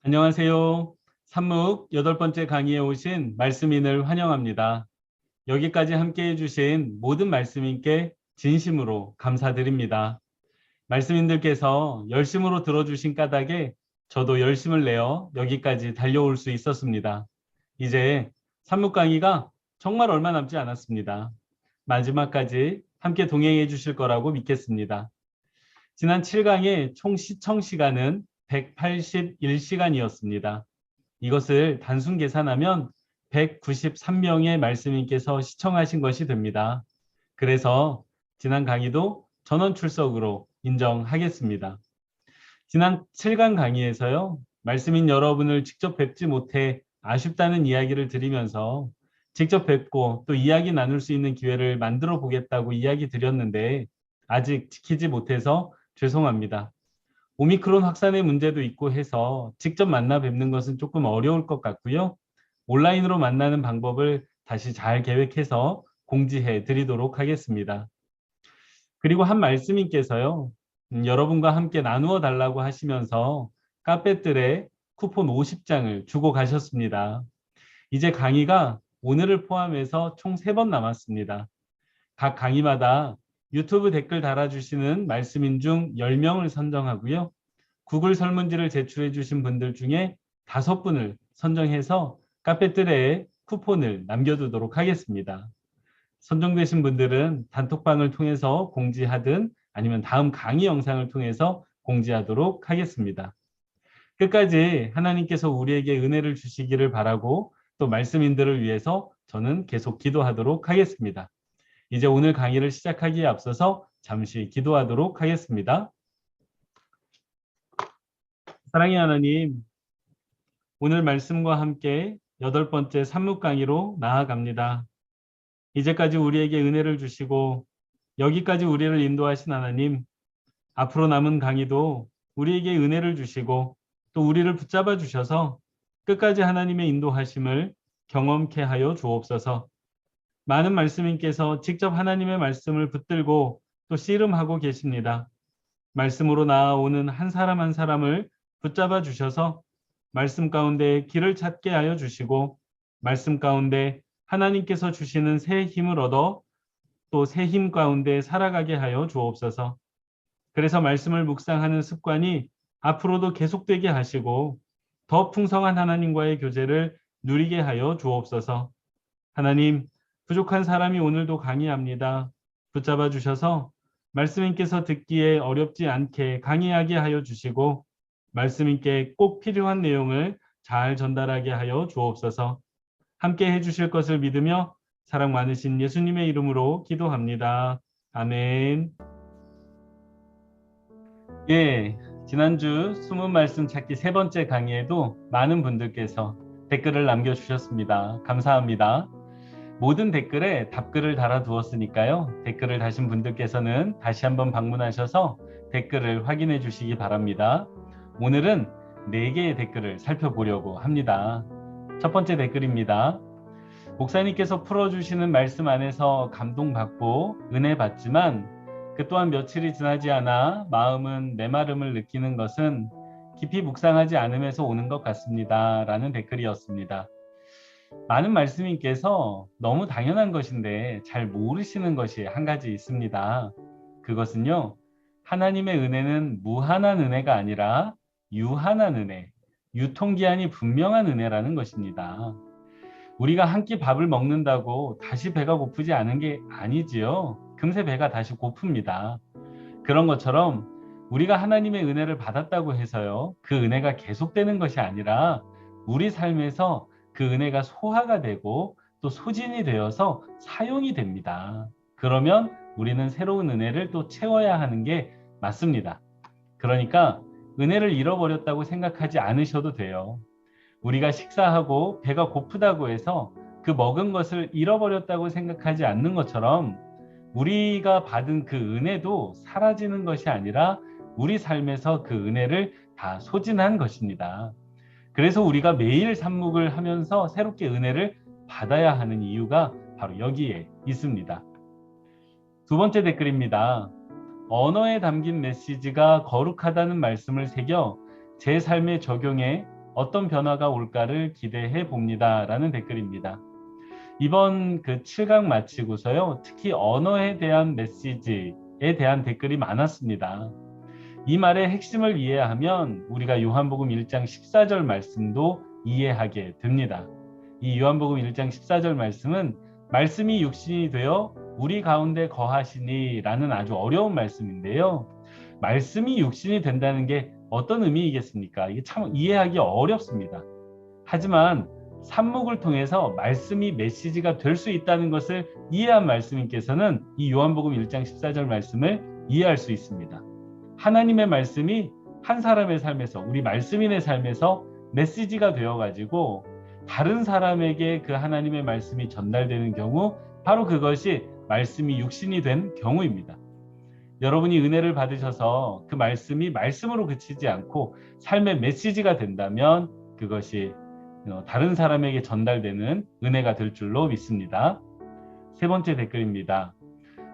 안녕하세요. 산묵 8번째 강의에 오신 말씀인을 환영합니다. 여기까지 함께 해주신 모든 말씀인께 진심으로 감사드립니다. 말씀인들께서 열심으로 들어주신 까닭에 저도 열심을 내어 여기까지 달려올 수 있었습니다. 이제 산묵 강의가 정말 얼마 남지 않았습니다. 마지막까지 함께 동행해 주실 거라고 믿겠습니다. 지난 7강의 총 시청 시간은 181시간이었습니다. 이것을 단순 계산하면 193명의 말씀인께서 시청하신 것이 됩니다. 그래서 지난 강의도 전원 출석으로 인정하겠습니다. 지난 7강 강의에서요, 말씀인 여러분을 직접 뵙지 못해 아쉽다는 이야기를 드리면서 직접 뵙고 또 이야기 나눌 수 있는 기회를 만들어 보겠다고 이야기 드렸는데 아직 지키지 못해서 죄송합니다. 오미크론 확산의 문제도 있고 해서 직접 만나 뵙는 것은 조금 어려울 것 같고요. 온라인으로 만나는 방법을 다시 잘 계획해서 공지해 드리도록 하겠습니다. 그리고 한 말씀인께서요. 여러분과 함께 나누어 달라고 하시면서 카페들에 쿠폰 50장을 주고 가셨습니다. 이제 강의가 오늘을 포함해서 총 3번 남았습니다. 각 강의마다 유튜브 댓글 달아주시는 말씀인 중 10명을 선정하고요. 구글 설문지를 제출해 주신 분들 중에 5분을 선정해서 카페들에 쿠폰을 남겨두도록 하겠습니다. 선정되신 분들은 단톡방을 통해서 공지하든 아니면 다음 강의 영상을 통해서 공지하도록 하겠습니다. 끝까지 하나님께서 우리에게 은혜를 주시기를 바라고 또 말씀인들을 위해서 저는 계속 기도하도록 하겠습니다. 이제 오늘 강의를 시작하기에 앞서서 잠시 기도하도록 하겠습니다. 사랑의 하나님, 오늘 말씀과 함께 8번째 산묵 강의로 나아갑니다. 이제까지 우리에게 은혜를 주시고 여기까지 우리를 인도하신 하나님, 앞으로 남은 강의도 우리에게 은혜를 주시고 또 우리를 붙잡아 주셔서 끝까지 하나님의 인도하심을 경험케 하여 주옵소서. 많은 말씀인께서 직접 하나님의 말씀을 붙들고 또 씨름하고 계십니다. 말씀으로 나아오는 한 사람 한 사람을 붙잡아 주셔서 말씀 가운데 길을 찾게 하여 주시고 말씀 가운데 하나님께서 주시는 새 힘을 얻어 또 새 힘 가운데 살아가게 하여 주옵소서. 그래서 말씀을 묵상하는 습관이 앞으로도 계속되게 하시고 더 풍성한 하나님과의 교제를 누리게 하여 주옵소서. 하나님, 부족한 사람이 오늘도 강의합니다. 붙잡아 주셔서 말씀인께서 듣기에 어렵지 않게 강의하게 하여 주시고 말씀인께 꼭 필요한 내용을 잘 전달하게 하여 주옵소서. 함께 해주실 것을 믿으며 사랑 많으신 예수님의 이름으로 기도합니다. 아멘. 예, 지난주 숨은 말씀 찾기 3번째 강의에도 많은 분들께서 댓글을 남겨주셨습니다. 감사합니다. 모든 댓글에 답글을 달아두었으니까요. 댓글을 다신 분들께서는 다시 한번 방문하셔서 댓글을 확인해 주시기 바랍니다. 오늘은 4개의 댓글을 살펴보려고 합니다. 첫 번째 댓글입니다. 목사님께서 풀어주시는 말씀 안에서 감동받고 은혜 받지만 그 또한 며칠이 지나지 않아 마음은 메마름을 느끼는 것은 깊이 묵상하지 않음에서 오는 것 같습니다. 라는 댓글이었습니다. 많은 말씀인께서 너무 당연한 것인데 잘 모르시는 것이 한 가지 있습니다. 그것은요, 하나님의 은혜는 무한한 은혜가 아니라 유한한 은혜, 유통기한이 분명한 은혜라는 것입니다. 우리가 한 끼 밥을 먹는다고 다시 배가 고프지 않은 게 아니지요. 금세 배가 다시 고픕니다. 그런 것처럼 우리가 하나님의 은혜를 받았다고 해서요, 그 은혜가 계속되는 것이 아니라 우리 삶에서 그 은혜가 소화가 되고 또 소진이 되어서 사용이 됩니다. 그러면 우리는 새로운 은혜를 또 채워야 하는 게 맞습니다. 그러니까 은혜를 잃어버렸다고 생각하지 않으셔도 돼요. 우리가 식사하고 배가 고프다고 해서 그 먹은 것을 잃어버렸다고 생각하지 않는 것처럼 우리가 받은 그 은혜도 사라지는 것이 아니라 우리 삶에서 그 은혜를 다 소진한 것입니다. 그래서 우리가 매일 산묵을 하면서 새롭게 은혜를 받아야 하는 이유가 바로 여기에 있습니다. 두 번째 댓글입니다. 언어에 담긴 메시지가 거룩하다는 말씀을 새겨 제 삶에 적용해 어떤 변화가 올까를 기대해 봅니다. 라는 댓글입니다. 이번 그 7강 마치고서요. 특히 언어에 대한 메시지에 대한 댓글이 많았습니다. 이 말의 핵심을 이해하면 우리가 요한복음 1장 14절 말씀도 이해하게 됩니다. 이 요한복음 1장 14절 말씀은 말씀이 육신이 되어 우리 가운데 거하시니 라는 아주 어려운 말씀인데요. 말씀이 육신이 된다는 게 어떤 의미이겠습니까? 이게 참 이해하기 어렵습니다. 하지만 산목을 통해서 말씀이 메시지가 될 수 있다는 것을 이해한 말씀인께서는 이 요한복음 1장 14절 말씀을 이해할 수 있습니다. 하나님의 말씀이 한 사람의 삶에서, 우리 말씀인의 삶에서 메시지가 되어가지고 다른 사람에게 그 하나님의 말씀이 전달되는 경우, 바로 그것이 말씀이 육신이 된 경우입니다. 여러분이 은혜를 받으셔서 그 말씀이 말씀으로 그치지 않고 삶의 메시지가 된다면 그것이 다른 사람에게 전달되는 은혜가 될 줄로 믿습니다. 세 번째 댓글입니다.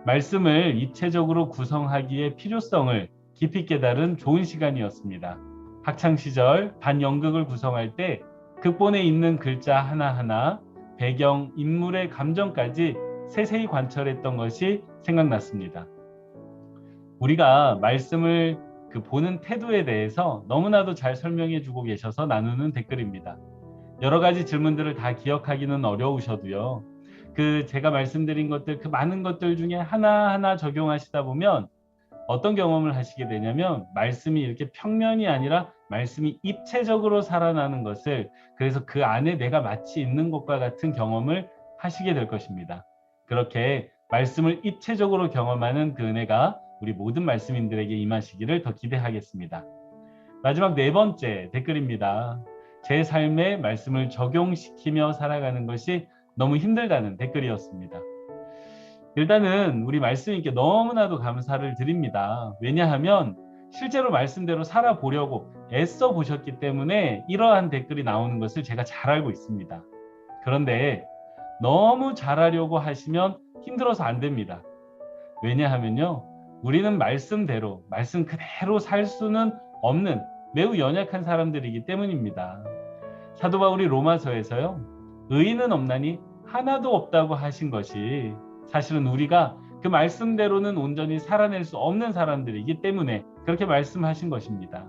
말씀을 입체적으로 구성하기의 필요성을 깊이 깨달은 좋은 시간이었습니다. 학창시절 반연극을 구성할 때 극본에 있는 글자 하나하나, 배경, 인물의 감정까지 세세히 관찰했던 것이 생각났습니다. 우리가 말씀을 보는 태도에 대해서 너무나도 잘 설명해 주고 계셔서 나누는 댓글입니다. 여러 가지 질문들을 다 기억하기는 어려우셔도요. 제가 말씀드린 것들, 그 많은 것들 중에 하나하나 적용하시다 보면 어떤 경험을 하시게 되냐면 말씀이 이렇게 평면이 아니라 말씀이 입체적으로 살아나는 것을, 그래서 그 안에 내가 마치 있는 것과 같은 경험을 하시게 될 것입니다. 그렇게 말씀을 입체적으로 경험하는 그 은혜가 우리 모든 말씀인들에게 임하시기를 더 기대하겠습니다. 마지막 네 번째 댓글입니다. 제 삶에 말씀을 적용시키며 살아가는 것이 너무 힘들다는 댓글이었습니다. 일단은 우리 말씀님께 너무나도 감사를 드립니다. 왜냐하면 실제로 말씀대로 살아보려고 애써 보셨기 때문에 이러한 댓글이 나오는 것을 제가 잘 알고 있습니다. 그런데 너무 잘하려고 하시면 힘들어서 안 됩니다. 왜냐하면요, 우리는 말씀대로, 말씀 그대로 살 수는 없는 매우 연약한 사람들이기 때문입니다. 사도 바울이 로마서에서요, 의인은 없나니 하나도 없다고 하신 것이 사실은 우리가 그 말씀대로는 온전히 살아낼 수 없는 사람들이기 때문에 그렇게 말씀하신 것입니다.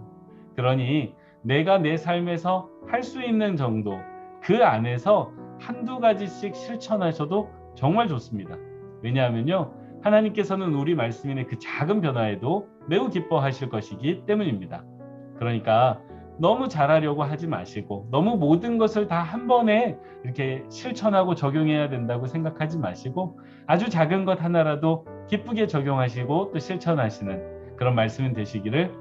그러니 내가 내 삶에서 할 수 있는 정도, 그 안에서 한두 가지씩 실천하셔도 정말 좋습니다. 왜냐하면요, 하나님께서는 우리 말씀인의 그 작은 변화에도 매우 기뻐하실 것이기 때문입니다. 그러니까 너무 잘하려고 하지 마시고, 너무 모든 것을 다 한 번에 이렇게 실천하고 적용해야 된다고 생각하지 마시고, 아주 작은 것 하나라도 기쁘게 적용하시고 또 실천하시는 그런 말씀이 되시기를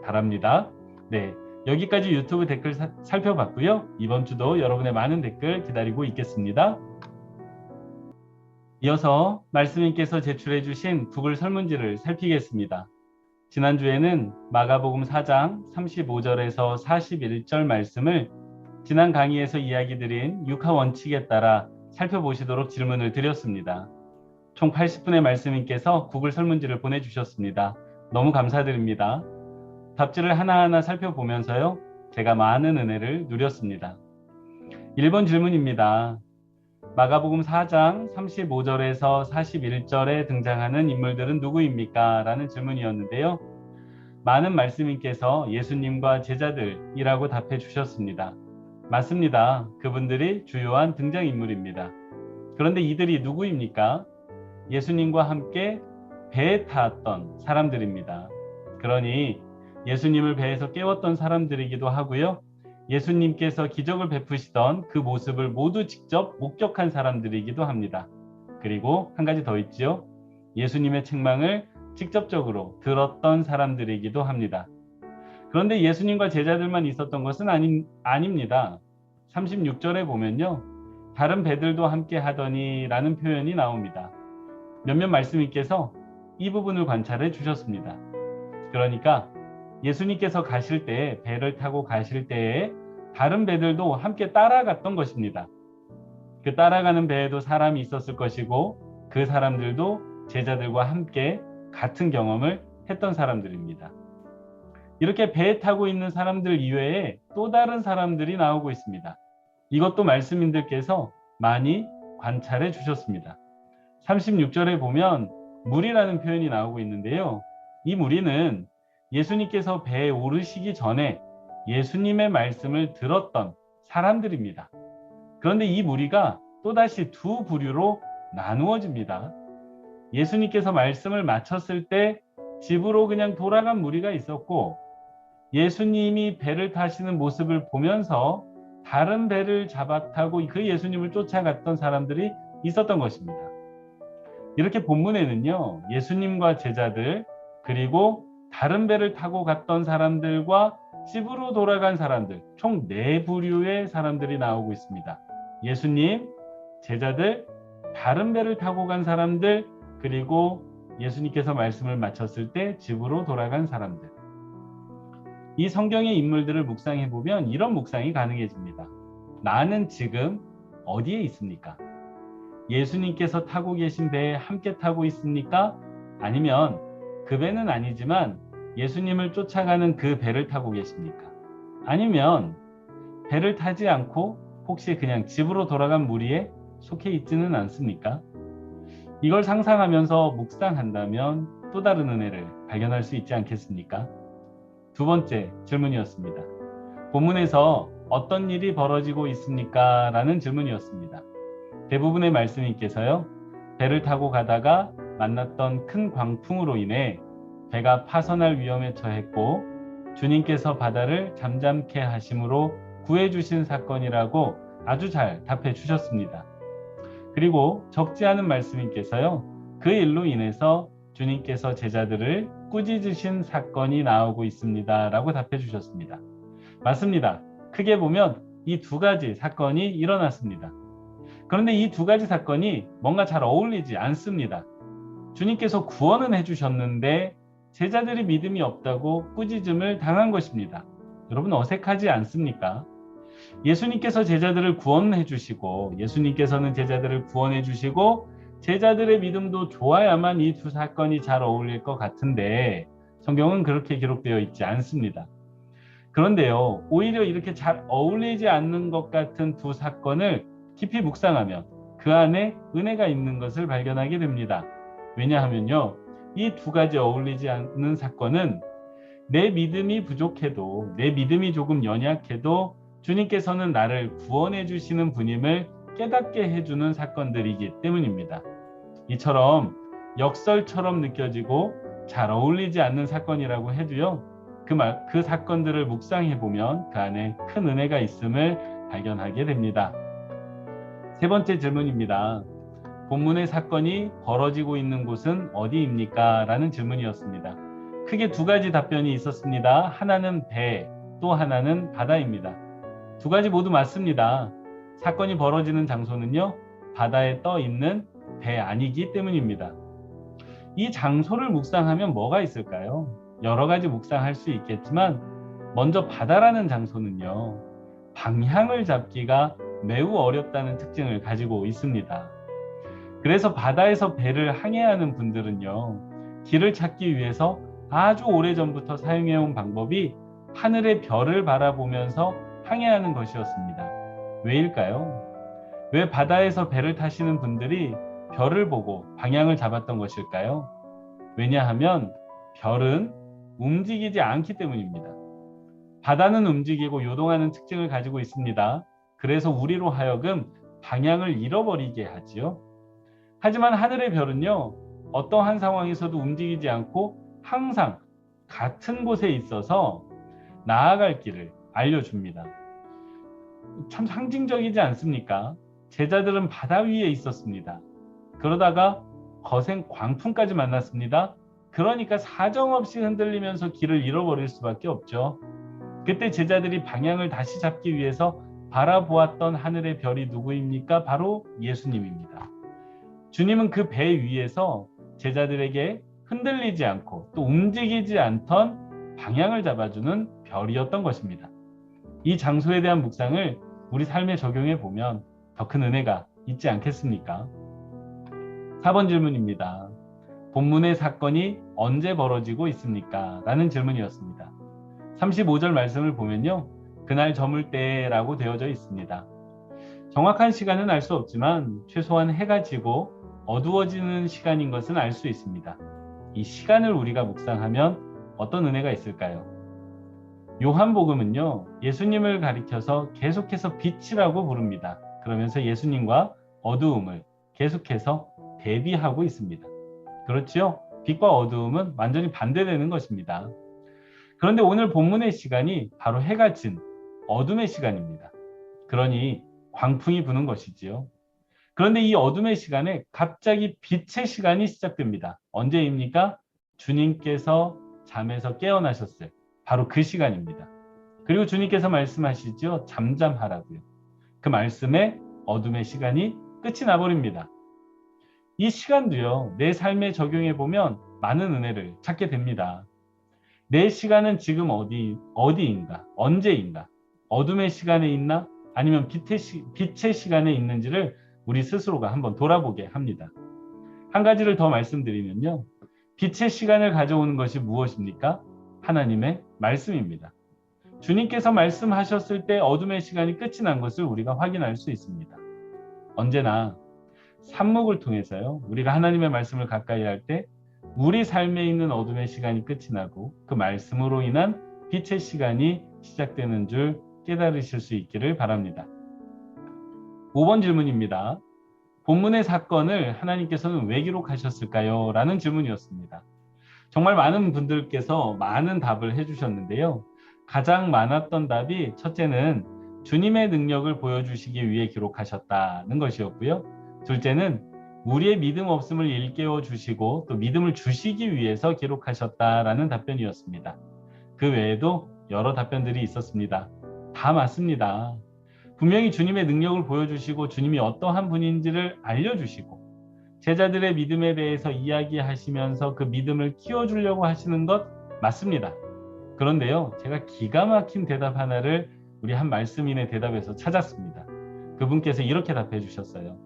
바랍니다. 네, 여기까지 유튜브 댓글 살펴봤고요. 이번 주도 여러분의 많은 댓글 기다리고 있겠습니다. 이어서 말씀님께서 제출해 주신 구글 설문지를 살피겠습니다. 지난주에는 마가복음 4장 35절에서 41절 말씀을 지난 강의에서 이야기 드린 육하 원칙에 따라 살펴보시도록 질문을 드렸습니다. 총 80분의 말씀님께서 구글 설문지를 보내주셨습니다. 너무 감사드립니다. 답지를 하나하나 살펴보면서요, 제가 많은 은혜를 누렸습니다. 1번 질문입니다. 마가복음 4장 35절에서 41절에 등장하는 인물들은 누구입니까? 라는 질문이었는데요. 많은 말씀인께서 예수님과 제자들이라고 답해 주셨습니다. 맞습니다. 그분들이 주요한 등장인물입니다. 그런데 이들이 누구입니까? 예수님과 함께 배에 탔던 사람들입니다. 그러니 예수님을 배에서 깨웠던 사람들이기도 하고요. 예수님께서 기적을 베푸시던 그 모습을 모두 직접 목격한 사람들이기도 합니다. 그리고 한 가지 더 있죠. 예수님의 책망을 직접적으로 들었던 사람들이기도 합니다. 그런데 예수님과 제자들만 있었던 것은 아닙니다. 36절에 보면요, 다른 배들도 함께 하더니 라는 표현이 나옵니다. 몇몇 말씀님께서 이 부분을 관찰해 주셨습니다. 그러니까 예수님께서 가실 때, 배를 타고 가실 때에 다른 배들도 함께 따라갔던 것입니다. 그 따라가는 배에도 사람이 있었을 것이고, 그 사람들도 제자들과 함께 같은 경험을 했던 사람들입니다. 이렇게 배에 타고 있는 사람들 이외에 또 다른 사람들이 나오고 있습니다. 이것도 말씀인들께서 많이 관찰해 주셨습니다. 36절에 보면 무리라는 표현이 나오고 있는데요. 이 무리는 예수님께서 배에 오르시기 전에 예수님의 말씀을 들었던 사람들입니다. 그런데 이 무리가 또다시 두 부류로 나누어집니다. 예수님께서 말씀을 마쳤을 때 집으로 그냥 돌아간 무리가 있었고, 예수님이 배를 타시는 모습을 보면서 다른 배를 타고 그 예수님을 쫓아갔던 사람들이 있었던 것입니다. 이렇게 본문에는요, 예수님과 제자들, 그리고 다른 배를 타고 갔던 사람들과 집으로 돌아간 사람들, 총 4부류의 사람들이 나오고 있습니다. 예수님, 제자들, 다른 배를 타고 간 사람들, 그리고 예수님께서 말씀을 마쳤을 때 집으로 돌아간 사람들. 이 성경의 인물들을 묵상해 보면 이런 묵상이 가능해집니다. 나는 지금 어디에 있습니까? 예수님께서 타고 계신 배에 함께 타고 있습니까? 아니면 그 배는 아니지만 예수님을 쫓아가는 그 배를 타고 계십니까? 아니면 배를 타지 않고 혹시 그냥 집으로 돌아간 무리에 속해 있지는 않습니까? 이걸 상상하면서 묵상한다면 또 다른 은혜를 발견할 수 있지 않겠습니까? 두 번째 질문이었습니다. 본문에서 어떤 일이 벌어지고 있습니까? 라는 질문이었습니다. 대부분의 말씀인께서요, 배를 타고 가다가 만났던 큰 광풍으로 인해 배가 파선할 위험에 처했고 주님께서 바다를 잠잠케 하심으로 구해주신 사건이라고 아주 잘 답해 주셨습니다. 그리고 적지 않은 말씀인께서요, 그 일로 인해서 주님께서 제자들을 꾸짖으신 사건이 나오고 있습니다 라고 답해 주셨습니다. 맞습니다. 크게 보면 이 두 가지 사건이 일어났습니다. 그런데 이 두 가지 사건이 뭔가 잘 어울리지 않습니다. 주님께서 구원은 해주셨는데 제자들이 믿음이 없다고 꾸짖음을 당한 것입니다. 여러분 어색하지 않습니까? 예수님께서 제자들을 구원해 주시고 예수님께서는 제자들을 구원해 주시고 제자들의 믿음도 좋아야만 이 두 사건이 잘 어울릴 것 같은데 성경은 그렇게 기록되어 있지 않습니다. 그런데요, 오히려 이렇게 잘 어울리지 않는 것 같은 두 사건을 깊이 묵상하면 그 안에 은혜가 있는 것을 발견하게 됩니다. 왜냐하면요, 이 두 가지 어울리지 않는 사건은 내 믿음이 부족해도, 내 믿음이 조금 연약해도 주님께서는 나를 구원해 주시는 분임을 깨닫게 해주는 사건들이기 때문입니다. 이처럼 역설처럼 느껴지고 잘 어울리지 않는 사건이라고 해도요, 그 사건들을 묵상해 보면 그 안에 큰 은혜가 있음을 발견하게 됩니다. 세 번째 질문입니다. 본문의 사건이 벌어지고 있는 곳은 어디입니까? 라는 질문이었습니다. 크게 두 가지 답변이 있었습니다. 하나는 배, 또 하나는 바다입니다. 두 가지 모두 맞습니다. 사건이 벌어지는 장소는요, 바다에 떠 있는 배 안이기 때문입니다. 이 장소를 묵상하면 뭐가 있을까요? 여러 가지 묵상할 수 있겠지만 먼저 바다라는 장소는요, 방향을 잡기가 매우 어렵다는 특징을 가지고 있습니다. 그래서 바다에서 배를 항해하는 분들은요, 길을 찾기 위해서 아주 오래전부터 사용해온 방법이 하늘의 별을 바라보면서 항해하는 것이었습니다. 왜일까요? 왜 바다에서 배를 타시는 분들이 별을 보고 방향을 잡았던 것일까요? 왜냐하면 별은 움직이지 않기 때문입니다. 바다는 움직이고 요동하는 특징을 가지고 있습니다. 그래서 우리로 하여금 방향을 잃어버리게 하지요. 하지만 하늘의 별은요, 어떠한 상황에서도 움직이지 않고 항상 같은 곳에 있어서 나아갈 길을 알려줍니다. 참 상징적이지 않습니까? 제자들은 바다 위에 있었습니다. 그러다가 거센 광풍까지 만났습니다. 그러니까 사정없이 흔들리면서 길을 잃어버릴 수밖에 없죠. 그때 제자들이 방향을 다시 잡기 위해서 바라보았던 하늘의 별이 누구입니까? 바로 예수님입니다. 주님은 그 배 위에서 제자들에게 흔들리지 않고 또 움직이지 않던 방향을 잡아주는 별이었던 것입니다. 이 장소에 대한 묵상을 우리 삶에 적용해 보면 더 큰 은혜가 있지 않겠습니까? 4번 질문입니다. 본문의 사건이 언제 벌어지고 있습니까? 라는 질문이었습니다. 35절 말씀을 보면요. 그날 저물 때라고 되어져 있습니다. 정확한 시간은 알 수 없지만 최소한 해가 지고 어두워지는 시간인 것은 알 수 있습니다. 이 시간을 우리가 묵상하면 어떤 은혜가 있을까요? 요한복음은요, 예수님을 가리켜서 계속해서 빛이라고 부릅니다. 그러면서 예수님과 어두움을 계속해서 대비하고 있습니다. 그렇지요? 빛과 어두움은 완전히 반대되는 것입니다. 그런데 오늘 본문의 시간이 바로 해가 진 어둠의 시간입니다. 그러니 광풍이 부는 것이지요. 그런데 이 어둠의 시간에 갑자기 빛의 시간이 시작됩니다. 언제입니까? 주님께서 잠에서 깨어나셨을 바로 그 시간입니다. 그리고 주님께서 말씀하시죠. 잠잠하라고요. 그 말씀에 어둠의 시간이 끝이 나버립니다. 이 시간도요. 내 삶에 적용해 보면 많은 은혜를 찾게 됩니다. 내 시간은 지금 어디인가? 언제인가? 어둠의 시간에 있나? 아니면 빛의 시간에 있는지를 우리 스스로가 한번 돌아보게 합니다. 한 가지를 더 말씀드리면요. 빛의 시간을 가져오는 것이 무엇입니까? 하나님의 말씀입니다. 주님께서 말씀하셨을 때 어둠의 시간이 끝이 난 것을 우리가 확인할 수 있습니다. 언제나 산목을 통해서요. 우리가 하나님의 말씀을 가까이 할 때 우리 삶에 있는 어둠의 시간이 끝이 나고 그 말씀으로 인한 빛의 시간이 시작되는 줄 깨달으실 수 있기를 바랍니다. 5번 질문입니다. 본문의 사건을 하나님께서는 왜 기록하셨을까요? 라는 질문이었습니다. 정말 많은 분들께서 많은 답을 해주셨는데요. 가장 많았던 답이 첫째는 주님의 능력을 보여주시기 위해 기록하셨다는 것이었고요. 둘째는 우리의 믿음 없음을 일깨워 주시고 또 믿음을 주시기 위해서 기록하셨다라는 답변이었습니다. 그 외에도 여러 답변들이 있었습니다. 다 맞습니다. 분명히 주님의 능력을 보여주시고 주님이 어떠한 분인지를 알려주시고 제자들의 믿음에 대해서 이야기하시면서 그 믿음을 키워주려고 하시는 것 맞습니다. 그런데요, 제가 기가 막힌 대답 하나를 우리 한 말씀인의 대답에서 찾았습니다. 그분께서 이렇게 답해 주셨어요.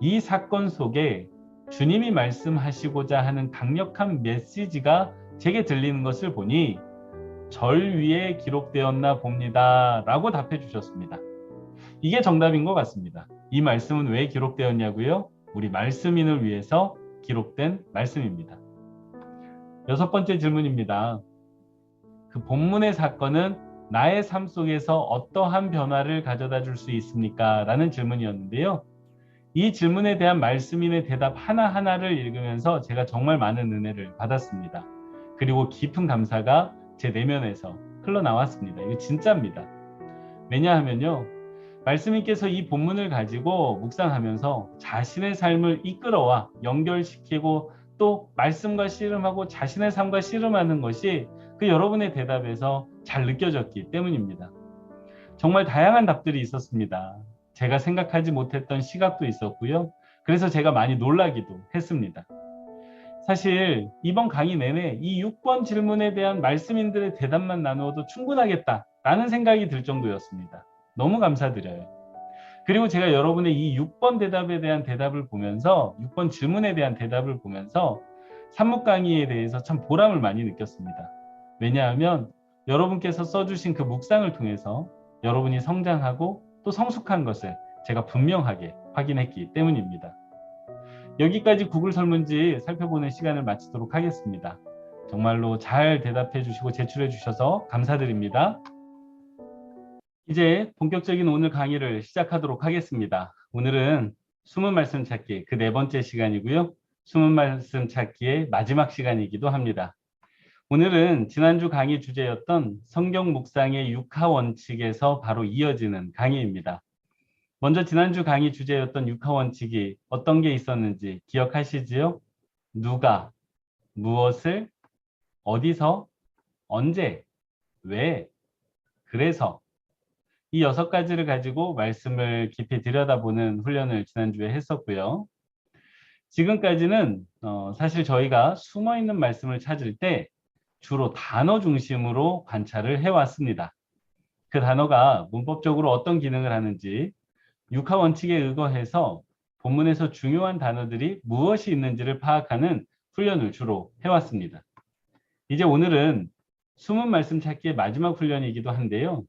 이 사건 속에 주님이 말씀하시고자 하는 강력한 메시지가 제게 들리는 것을 보니 절 위에 기록되었나 봅니다. 라고 답해 주셨습니다. 이게 정답인 것 같습니다. 이 말씀은 왜 기록되었냐고요? 우리 말씀인을 위해서 기록된 말씀입니다. 6번째 질문입니다. 그 본문의 사건은 나의 삶 속에서 어떠한 변화를 가져다 줄 수 있습니까? 라는 질문이었는데요. 이 질문에 대한 말씀인의 대답 하나하나를 읽으면서 제가 정말 많은 은혜를 받았습니다. 그리고 깊은 감사가 제 내면에서 흘러나왔습니다. 이거 진짜입니다. 왜냐하면요. 말씀인께서 이 본문을 가지고 묵상하면서 자신의 삶을 이끌어와 연결시키고 또 말씀과 씨름하고 자신의 삶과 씨름하는 것이 그 여러분의 대답에서 잘 느껴졌기 때문입니다. 정말 다양한 답들이 있었습니다. 제가 생각하지 못했던 시각도 있었고요. 그래서 제가 많이 놀라기도 했습니다. 사실 이번 강의 내내 이 6번 질문에 대한 말씀인들의 대답만 나누어도 충분하겠다라는 생각이 들 정도였습니다. 너무 감사드려요. 그리고 제가 여러분의 이 6번 대답에 대한 대답을 보면서 6번 질문에 대한 대답을 보면서 산목 강의에 대해서 참 보람을 많이 느꼈습니다. 왜냐하면 여러분께서 써주신 그 묵상을 통해서 여러분이 성장하고 또 성숙한 것을 제가 분명하게 확인했기 때문입니다. 여기까지 구글 설문지 살펴보는 시간을 마치도록 하겠습니다. 정말로 잘 대답해 주시고 제출해 주셔서 감사드립니다. 이제 본격적인 오늘 강의를 시작하도록 하겠습니다. 오늘은 숨은 말씀 찾기 그 4번째 시간이고요. 숨은 말씀 찾기의 마지막 시간이기도 합니다. 오늘은 지난주 강의 주제였던 성경 묵상의 6하 원칙에서 바로 이어지는 강의입니다. 먼저 지난주 강의 주제였던 6하 원칙이 어떤 게 있었는지 기억하시지요? 누가, 무엇을, 어디서, 언제, 왜, 그래서 이 6가지를 가지고 말씀을 깊이 들여다보는 훈련을 지난주에 했었고요. 지금까지는 사실 저희가 숨어있는 말씀을 찾을 때 주로 단어 중심으로 관찰을 해왔습니다. 그 단어가 문법적으로 어떤 기능을 하는지 6하 원칙에 의거해서 본문에서 중요한 단어들이 무엇이 있는지를 파악하는 훈련을 주로 해왔습니다. 이제 오늘은 숨은 말씀 찾기의 마지막 훈련이기도 한데요.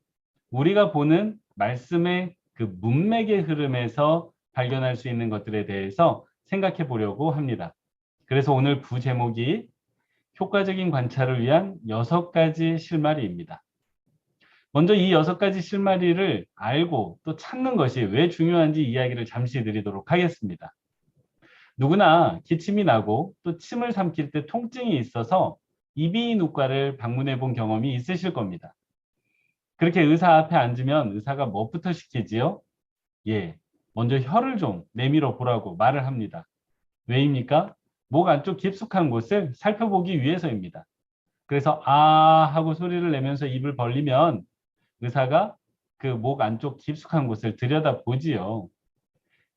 우리가 보는 말씀의 그 문맥의 흐름에서 발견할 수 있는 것들에 대해서 생각해 보려고 합니다. 그래서 오늘 부제목이 효과적인 관찰을 위한 6가지 실마리입니다. 먼저 이 6가지 실마리를 알고 또 찾는 것이 왜 중요한지 이야기를 잠시 드리도록 하겠습니다. 누구나 기침이 나고 또 침을 삼킬 때 통증이 있어서 이비인후과를 방문해 본 경험이 있으실 겁니다. 그렇게 의사 앞에 앉으면 의사가 뭐부터 시키지요? 예, 먼저 혀를 좀 내밀어 보라고 말을 합니다. 왜입니까? 목 안쪽 깊숙한 곳을 살펴보기 위해서입니다. 그래서 아 하고 소리를 내면서 입을 벌리면 의사가 그 목 안쪽 깊숙한 곳을 들여다보지요.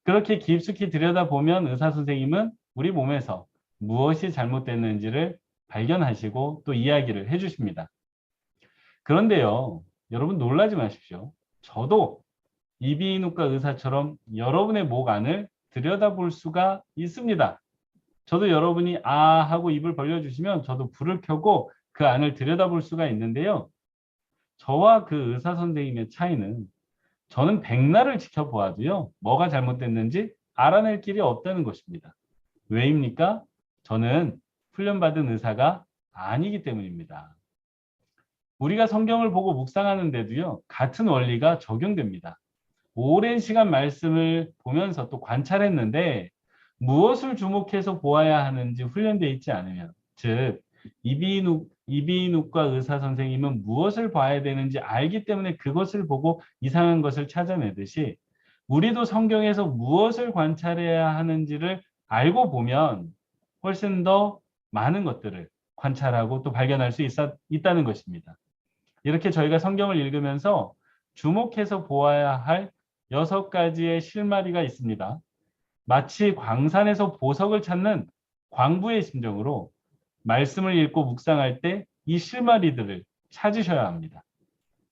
그렇게 깊숙이 들여다보면 의사 선생님은 우리 몸에서 무엇이 잘못됐는지를 발견하시고 또 이야기를 해주십니다. 그런데요, 여러분 놀라지 마십시오. 저도 이비인후과 의사처럼 여러분의 목 안을 들여다볼 수가 있습니다. 저도 여러분이 아 하고 입을 벌려주시면 저도 불을 켜고 그 안을 들여다볼 수가 있는데요. 저와 그 의사 선생님의 차이는 저는 백날을 지켜보아도요. 뭐가 잘못됐는지 알아낼 길이 없다는 것입니다. 왜입니까? 저는 훈련받은 의사가 아니기 때문입니다. 우리가 성경을 보고 묵상하는데도요. 같은 원리가 적용됩니다. 오랜 시간 말씀을 보면서 또 관찰했는데 무엇을 주목해서 보아야 하는지 훈련되어 있지 않으면, 즉 이비인후과 의사 선생님은 무엇을 봐야 되는지 알기 때문에 그것을 보고 이상한 것을 찾아내듯이 우리도 성경에서 무엇을 관찰해야 하는지를 알고 보면 훨씬 더 많은 것들을 관찰하고 또 발견할 수 있다는 것입니다. 이렇게 저희가 성경을 읽으면서 주목해서 보아야 할 6가지의 실마리가 있습니다. 마치 광산에서 보석을 찾는 광부의 심정으로 말씀을 읽고 묵상할 때 이 실마리들을 찾으셔야 합니다.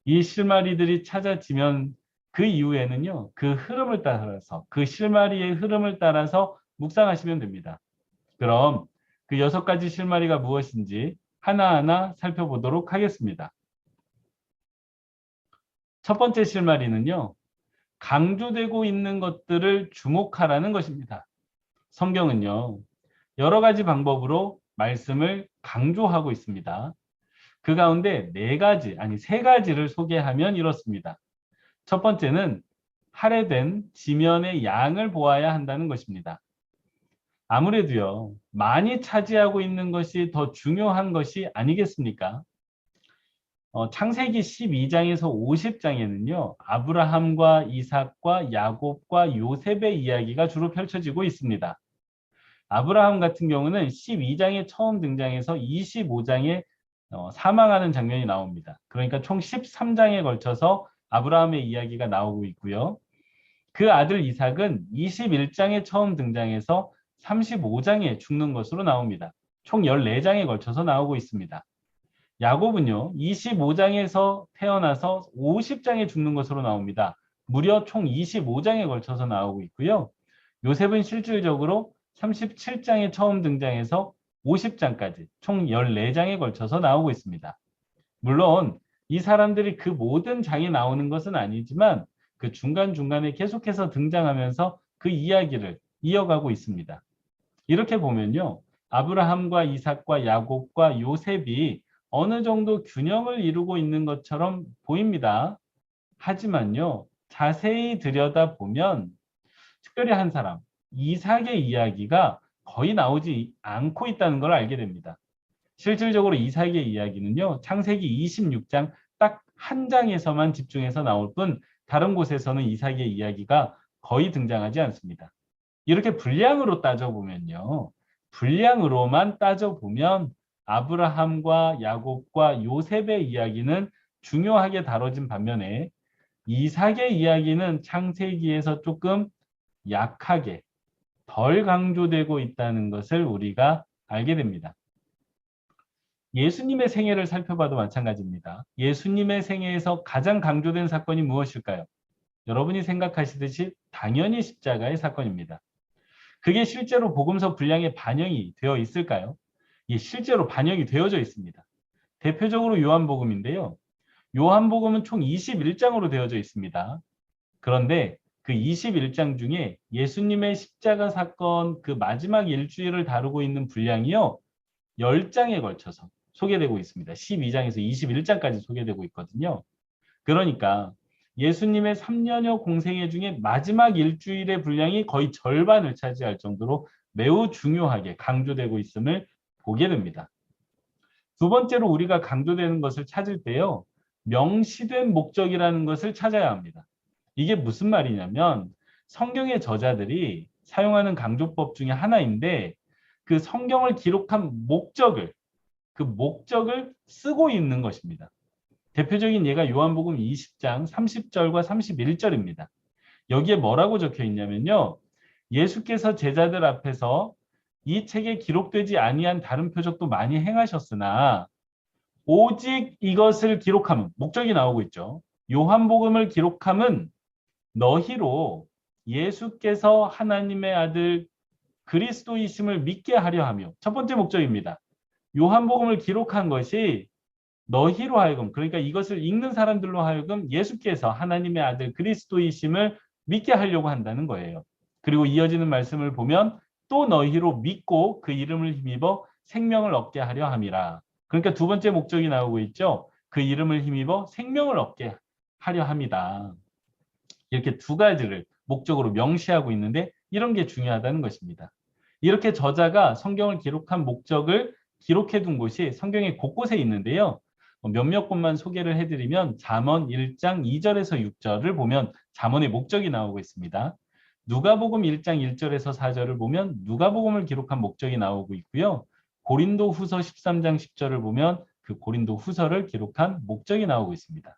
이 실마리들이 찾아지면 그 이후에는요, 그 흐름을 따라서, 그 실마리의 흐름을 따라서 묵상하시면 됩니다. 그럼 그 6가지 실마리가 무엇인지 하나하나 살펴보도록 하겠습니다. 첫 번째 실마리는요, 강조되고 있는 것들을 주목하라는 것입니다. 성경은요, 여러 가지 방법으로 말씀을 강조하고 있습니다. 그 가운데 4가지, 아니 3가지를 소개하면 이렇습니다. 첫 번째는 할애된 지면의 양을 보아야 한다는 것입니다. 아무래도요, 많이 차지하고 있는 것이 더 중요한 것이 아니겠습니까? 창세기 12장에서 50장에는요. 아브라함과 이삭과 야곱과 요셉의 이야기가 주로 펼쳐지고 있습니다. 아브라함 같은 경우는 12장에 처음 등장해서 25장에 사망하는 장면이 나옵니다. 그러니까 총 13장에 걸쳐서 아브라함의 이야기가 나오고 있고요. 그 아들 이삭은 21장에 처음 등장해서 35장에 죽는 것으로 나옵니다. 총 14장에 걸쳐서 나오고 있습니다. 야곱은요, 25장에서 태어나서 50장에 죽는 것으로 나옵니다. 무려 총 25장에 걸쳐서 나오고 있고요. 요셉은 실질적으로 37장에 처음 등장해서 50장까지 총 14장에 걸쳐서 나오고 있습니다. 물론 이 사람들이 그 모든 장에 나오는 것은 아니지만 그 중간중간에 계속해서 등장하면서 그 이야기를 이어가고 있습니다. 이렇게 보면요. 아브라함과 이삭과 야곱과 요셉이 어느 정도 균형을 이루고 있는 것처럼 보입니다. 하지만요. 자세히 들여다보면 특별히 한 사람, 이삭의 이야기가 거의 나오지 않고 있다는 걸 알게 됩니다. 실질적으로 이삭의 이야기는요. 창세기 26장 딱 한 장에서만 집중해서 나올 뿐 다른 곳에서는 이삭의 이야기가 거의 등장하지 않습니다. 이렇게 분량으로 따져보면요. 분량으로만 따져보면 아브라함과 야곱과 요셉의 이야기는 중요하게 다뤄진 반면에 이삭의 이야기는 창세기에서 조금 약하게 덜 강조되고 있다는 것을 우리가 알게 됩니다. 예수님의 생애를 살펴봐도 마찬가지입니다. 예수님의 생애에서 가장 강조된 사건이 무엇일까요? 여러분이 생각하시듯이 당연히 십자가의 사건입니다. 그게 실제로 복음서 분량에 반영이 되어 있을까요? 예, 실제로 반영이 되어져 있습니다. 대표적으로 요한복음인데요. 요한복음은 총 21장으로 되어져 있습니다. 그런데 그 21장 중에 예수님의 십자가 사건 그 마지막 일주일을 다루고 있는 분량이요. 10장에 걸쳐서 소개되고 있습니다. 12장에서 21장까지 소개되고 있거든요. 그러니까 예수님의 3년여 공생애 중에 마지막 일주일의 분량이 거의 절반을 차지할 정도로 매우 중요하게 강조되고 있음을 보게 됩니다. 두 번째로 우리가 강조되는 것을 찾을 때요. 명시된 목적이라는 것을 찾아야 합니다. 이게 무슨 말이냐면 성경의 저자들이 사용하는 강조법 중에 하나인데 그 성경을 기록한 그 목적을 쓰고 있는 것입니다. 대표적인 예가 요한복음 20장 30절과 31절입니다. 여기에 뭐라고 적혀 있냐면요. 예수께서 제자들 앞에서 이 책에 기록되지 아니한 다른 표적도 많이 행하셨으나 오직 이것을 기록함은 목적이 나오고 있죠. 요한복음을 기록함은 너희로 예수께서 하나님의 아들 그리스도이심을 믿게 하려 하며 첫 번째 목적입니다. 요한복음을 기록한 것이 너희로 하여금 그러니까 이것을 읽는 사람들로 하여금 예수께서 하나님의 아들 그리스도이심을 믿게 하려고 한다는 거예요. 그리고 이어지는 말씀을 보면 또 너희로 믿고 그 이름을 힘입어 생명을 얻게 하려 함이라. 그러니까 두 번째 목적이 나오고 있죠. 그 이름을 힘입어 생명을 얻게 하려 함이다. 이렇게 두 가지를 목적으로 명시하고 있는데 이런 게 중요하다는 것입니다. 이렇게 저자가 성경을 기록한 목적을 기록해 둔 곳이 성경의 곳곳에 있는데요. 몇몇 곳만 소개를 해드리면 잠언 1장 2절에서 6절을 보면 잠언의 목적이 나오고 있습니다. 누가복음 1장 1절에서 4절을 보면 누가복음을 기록한 목적이 나오고 있고요. 고린도 후서 13장 10절을 보면 그 고린도 후서를 기록한 목적이 나오고 있습니다.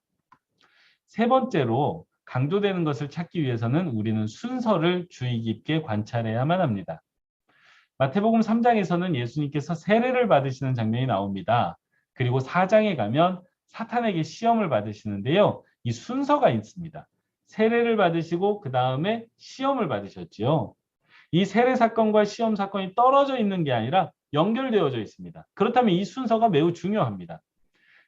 세 번째로 강조되는 것을 찾기 위해서는 우리는 순서를 주의 깊게 관찰해야만 합니다. 마태복음 3장에서는 예수님께서 세례를 받으시는 장면이 나옵니다. 그리고 4장에 가면 사탄에게 시험을 받으시는데요. 이 순서가 있습니다. 세례를 받으시고 그 다음에 시험을 받으셨지요. 이 세례 사건과 시험 사건이 떨어져 있는 게 아니라 연결되어져 있습니다. 그렇다면 이 순서가 매우 중요합니다.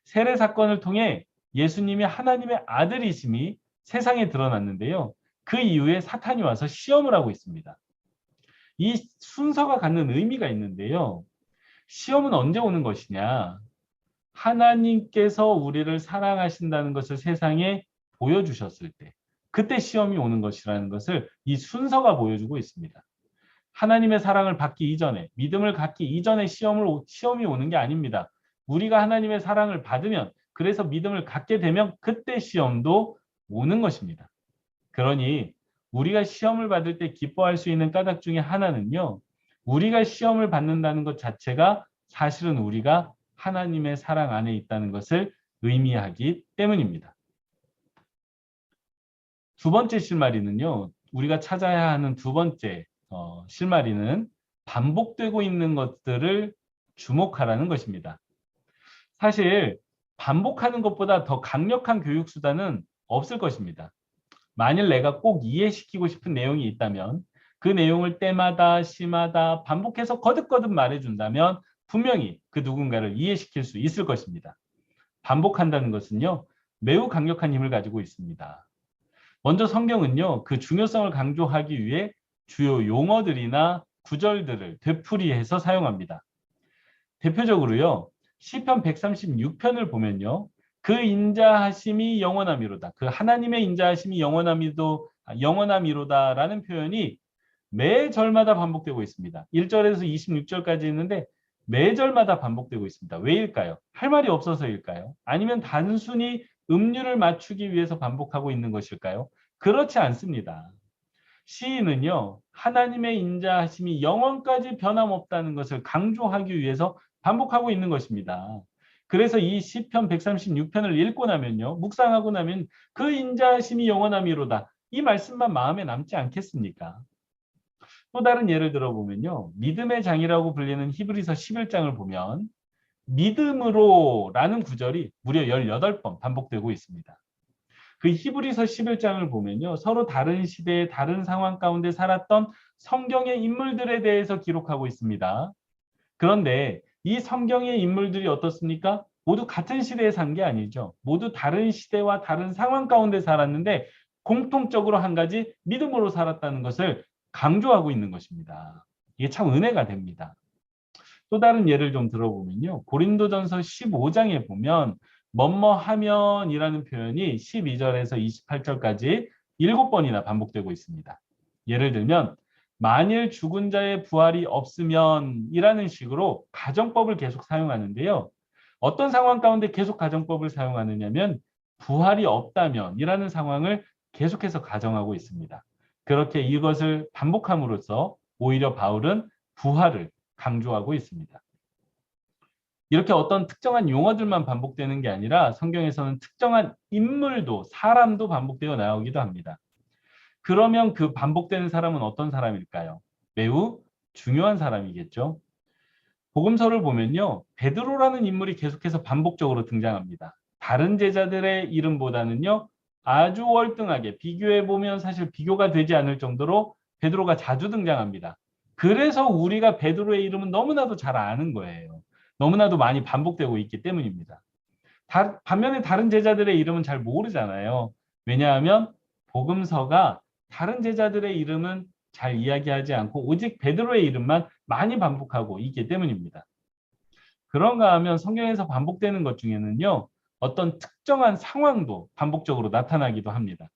세례 사건을 통해 예수님이 하나님의 아들이심이 세상에 드러났는데요. 그 이후에 사탄이 와서 시험을 하고 있습니다. 이 순서가 갖는 의미가 있는데요. 시험은 언제 오는 것이냐? 하나님께서 우리를 사랑하신다는 것을 세상에 보여주셨을 때, 그때 시험이 오는 것이라는 것을 이 순서가 보여주고 있습니다. 하나님의 사랑을 받기 이전에, 믿음을 갖기 이전에 시험이 오는 게 아닙니다. 우리가 하나님의 사랑을 받으면, 그래서 믿음을 갖게 되면 그때 시험도 오는 것입니다. 그러니 우리가 시험을 받을 때 기뻐할 수 있는 까닭 중에 하나는요. 우리가 시험을 받는다는 것 자체가 사실은 우리가 하나님의 사랑 안에 있다는 것을 의미하기 때문입니다. 두 번째 실마리는요. 우리가 찾아야 하는 두 번째 실마리는 반복되고 있는 것들을 주목하라는 것입니다. 사실 반복하는 것보다 더 강력한 교육 수단은 없을 것입니다. 만일 내가 꼭 이해시키고 싶은 내용이 있다면 그 내용을 때마다 시마다 반복해서 거듭거듭 말해준다면 분명히 그 누군가를 이해시킬 수 있을 것입니다. 반복한다는 것은요. 매우 강력한 힘을 가지고 있습니다. 먼저 성경은요. 그 중요성을 강조하기 위해 주요 용어들이나 구절들을 되풀이해서 사용합니다. 대표적으로요. 시편 136편을 보면요. 그 인자하심이 영원함이로다. 그 하나님의 인자하심이 영원함이로다라는 표현이 매 절마다 반복되고 있습니다. 1절에서 26절까지 있는데 매 절마다 반복되고 있습니다. 왜일까요? 할 말이 없어서일까요? 아니면 단순히 음률을 맞추기 위해서 반복하고 있는 것일까요? 그렇지 않습니다. 시인은요. 하나님의 인자하심이 영원까지 변함없다는 것을 강조하기 위해서 반복하고 있는 것입니다. 그래서 이 시편 136편을 읽고 나면요. 묵상하고 나면 그 인자하심이 영원함이로다. 이 말씀만 마음에 남지 않겠습니까? 또 다른 예를 들어보면요. 믿음의 장이라고 불리는 히브리서 11장을 보면 믿음으로 라는 구절이 무려 18번 반복되고 있습니다. 그 히브리서 11장을 보면요. 서로 다른 시대에 다른 상황 가운데 살았던 성경의 인물들에 대해서 기록하고 있습니다. 그런데 이 성경의 인물들이 어떻습니까? 모두 같은 시대에 산 게 아니죠. 모두 다른 시대와 다른 상황 가운데 살았는데 공통적으로 한 가지 믿음으로 살았다는 것을 강조하고 있는 것입니다. 이게 참 은혜가 됩니다. 또 다른 예를 좀 들어보면요. 고린도전서 15장에 보면 뭐뭐 하면이라는 표현이 12절에서 28절까지 7번이나 반복되고 있습니다. 예를 들면 만일 죽은 자의 부활이 없으면 이라는 식으로 가정법을 계속 사용하는데요. 어떤 상황 가운데 계속 가정법을 사용하느냐면 부활이 없다면 이라는 상황을 계속해서 가정하고 있습니다. 그렇게 이것을 반복함으로써 오히려 바울은 부활을 강조하고 있습니다. 이렇게 어떤 특정한 용어들만 반복되는 게 아니라 성경에서는 특정한 인물도 사람도 반복되어 나오기도 합니다. 그러면 그 반복되는 사람은 어떤 사람일까요? 매우 중요한 사람이겠죠. 복음서를 보면요. 베드로라는 인물이 계속해서 반복적으로 등장합니다. 다른 제자들의 이름보다는요. 아주 월등하게 비교해 보면 사실 비교가 되지 않을 정도로 베드로가 자주 등장합니다. 그래서 우리가 베드로의 이름은 너무나도 잘 아는 거예요. 너무나도 많이 반복되고 있기 때문입니다. 반면에 다른 제자들의 이름은 잘 모르잖아요. 왜냐하면 복음서가 다른 제자들의 이름은 잘 이야기하지 않고 오직 베드로의 이름만 많이 반복하고 있기 때문입니다. 그런가 하면 성경에서 반복되는 것 중에는요. 어떤 특정한 상황도 반복적으로 나타나기도 합니다.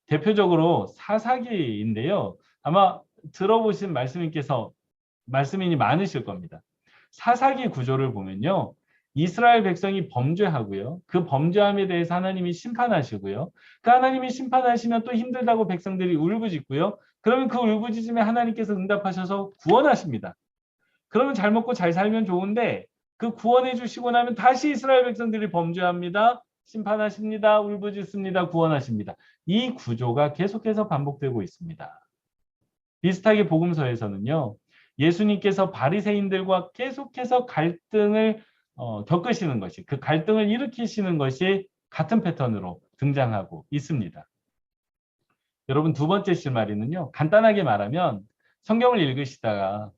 대표적으로 사사기인데요. 아마 들어보신 말씀인이 많으실 겁니다. 사사기 구조를 보면요. 이스라엘 백성이 범죄하고요. 그 범죄함에 대해서 하나님이 심판하시고요. 그 하나님이 심판하시면 또 힘들다고 백성들이 울부짖고요. 그러면 그 울부짖음에 하나님께서 응답하셔서 구원하십니다. 그러면 잘 먹고 잘 살면 좋은데 그 구원해 주시고 나면 다시 이스라엘 백성들이 범죄합니다. 심판하십니다. 울부짖습니다. 구원하십니다. 이 구조가 계속해서 반복되고 있습니다. 비슷하게 복음서에서는요. 예수님께서 바리새인들과 계속해서 갈등을 겪으시는 것이 그 갈등을 일으키시는 것이 같은 패턴으로 등장하고 있습니다. 여러분 두 번째 실마리는요. 간단하게 말하면 성경을 읽으시다가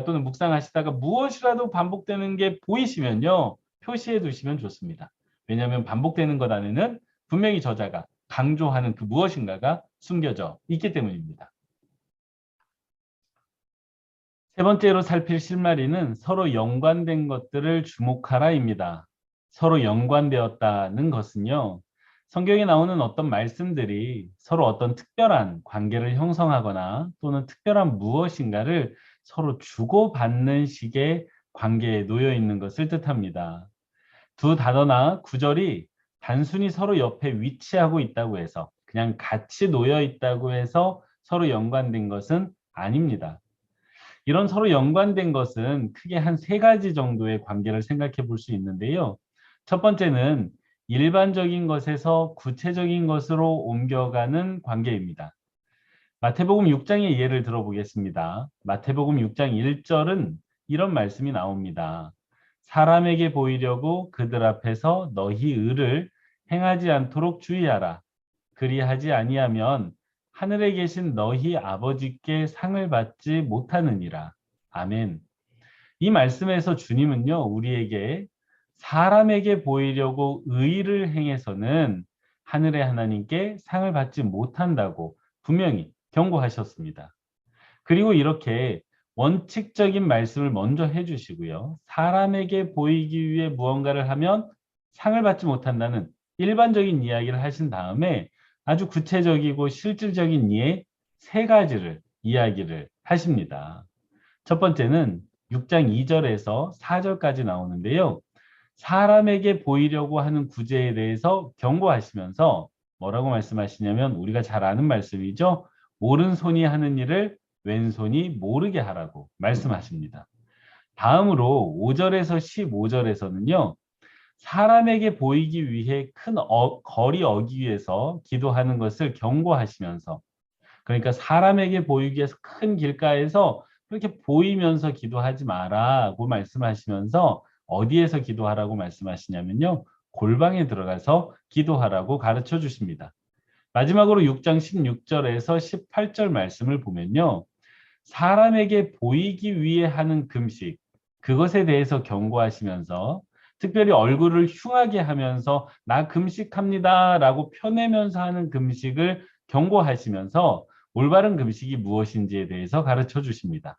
또는 묵상하시다가 무엇이라도 반복되는 게 보이시면요. 표시해 두시면 좋습니다. 왜냐하면 반복되는 것 안에는 분명히 저자가 강조하는 그 무엇인가가 숨겨져 있기 때문입니다. 세 번째로 살필 실마리는 서로 연관된 것들을 주목하라입니다. 서로 연관되었다는 것은요. 성경에 나오는 어떤 말씀들이 서로 어떤 특별한 관계를 형성하거나 또는 특별한 무엇인가를 서로 주고받는 식의 관계에 놓여 있는 것을 뜻합니다. 두 단어나 구절이 단순히 서로 옆에 위치하고 있다고 해서 그냥 같이 놓여 있다고 해서 서로 연관된 것은 아닙니다. 이런 서로 연관된 것은 크게 한 세 가지 정도의 관계를 생각해 볼 수 있는데요. 첫 번째는 일반적인 것에서 구체적인 것으로 옮겨가는 관계입니다. 마태복음 6장의 예를 들어보겠습니다. 마태복음 6장 1절은 이런 말씀이 나옵니다. 사람에게 보이려고 그들 앞에서 너희 의를 행하지 않도록 주의하라. 그리하지 아니하면 하늘에 계신 너희 아버지께 상을 받지 못하느니라. 아멘. 이 말씀에서 주님은요, 우리에게 사람에게 보이려고 의를 행해서는 하늘의 하나님께 상을 받지 못한다고 분명히 경고하셨습니다. 그리고 이렇게 원칙적인 말씀을 먼저 해주시고요. 사람에게 보이기 위해 무언가를 하면 상을 받지 못한다는 일반적인 이야기를 하신 다음에 아주 구체적이고 실질적인 예세 가지를 이야기를 하십니다. 첫 번째는 6장 2절에서 4절까지 나오는데요. 사람에게 보이려고 하는 구제에 대해서 경고하시면서 뭐라고 말씀하시냐면 우리가 잘 아는 말씀이죠. 오른손이 하는 일을 왼손이 모르게 하라고 말씀하십니다. 다음으로 5절에서 15절에서는요. 사람에게 보이기 위해 큰 거리 어기 위해서 기도하는 것을 경고하시면서 그러니까 사람에게 보이기 위해서 큰 길가에서 그렇게 보이면서 기도하지 마라고 말씀하시면서 어디에서 기도하라고 말씀하시냐면요. 골방에 들어가서 기도하라고 가르쳐 주십니다. 마지막으로 6장 16절에서 18절 말씀을 보면요. 사람에게 보이기 위해 하는 금식, 그것에 대해서 경고하시면서 특별히 얼굴을 흉하게 하면서 나 금식합니다라고 펴내면서 하는 금식을 경고하시면서 올바른 금식이 무엇인지에 대해서 가르쳐 주십니다.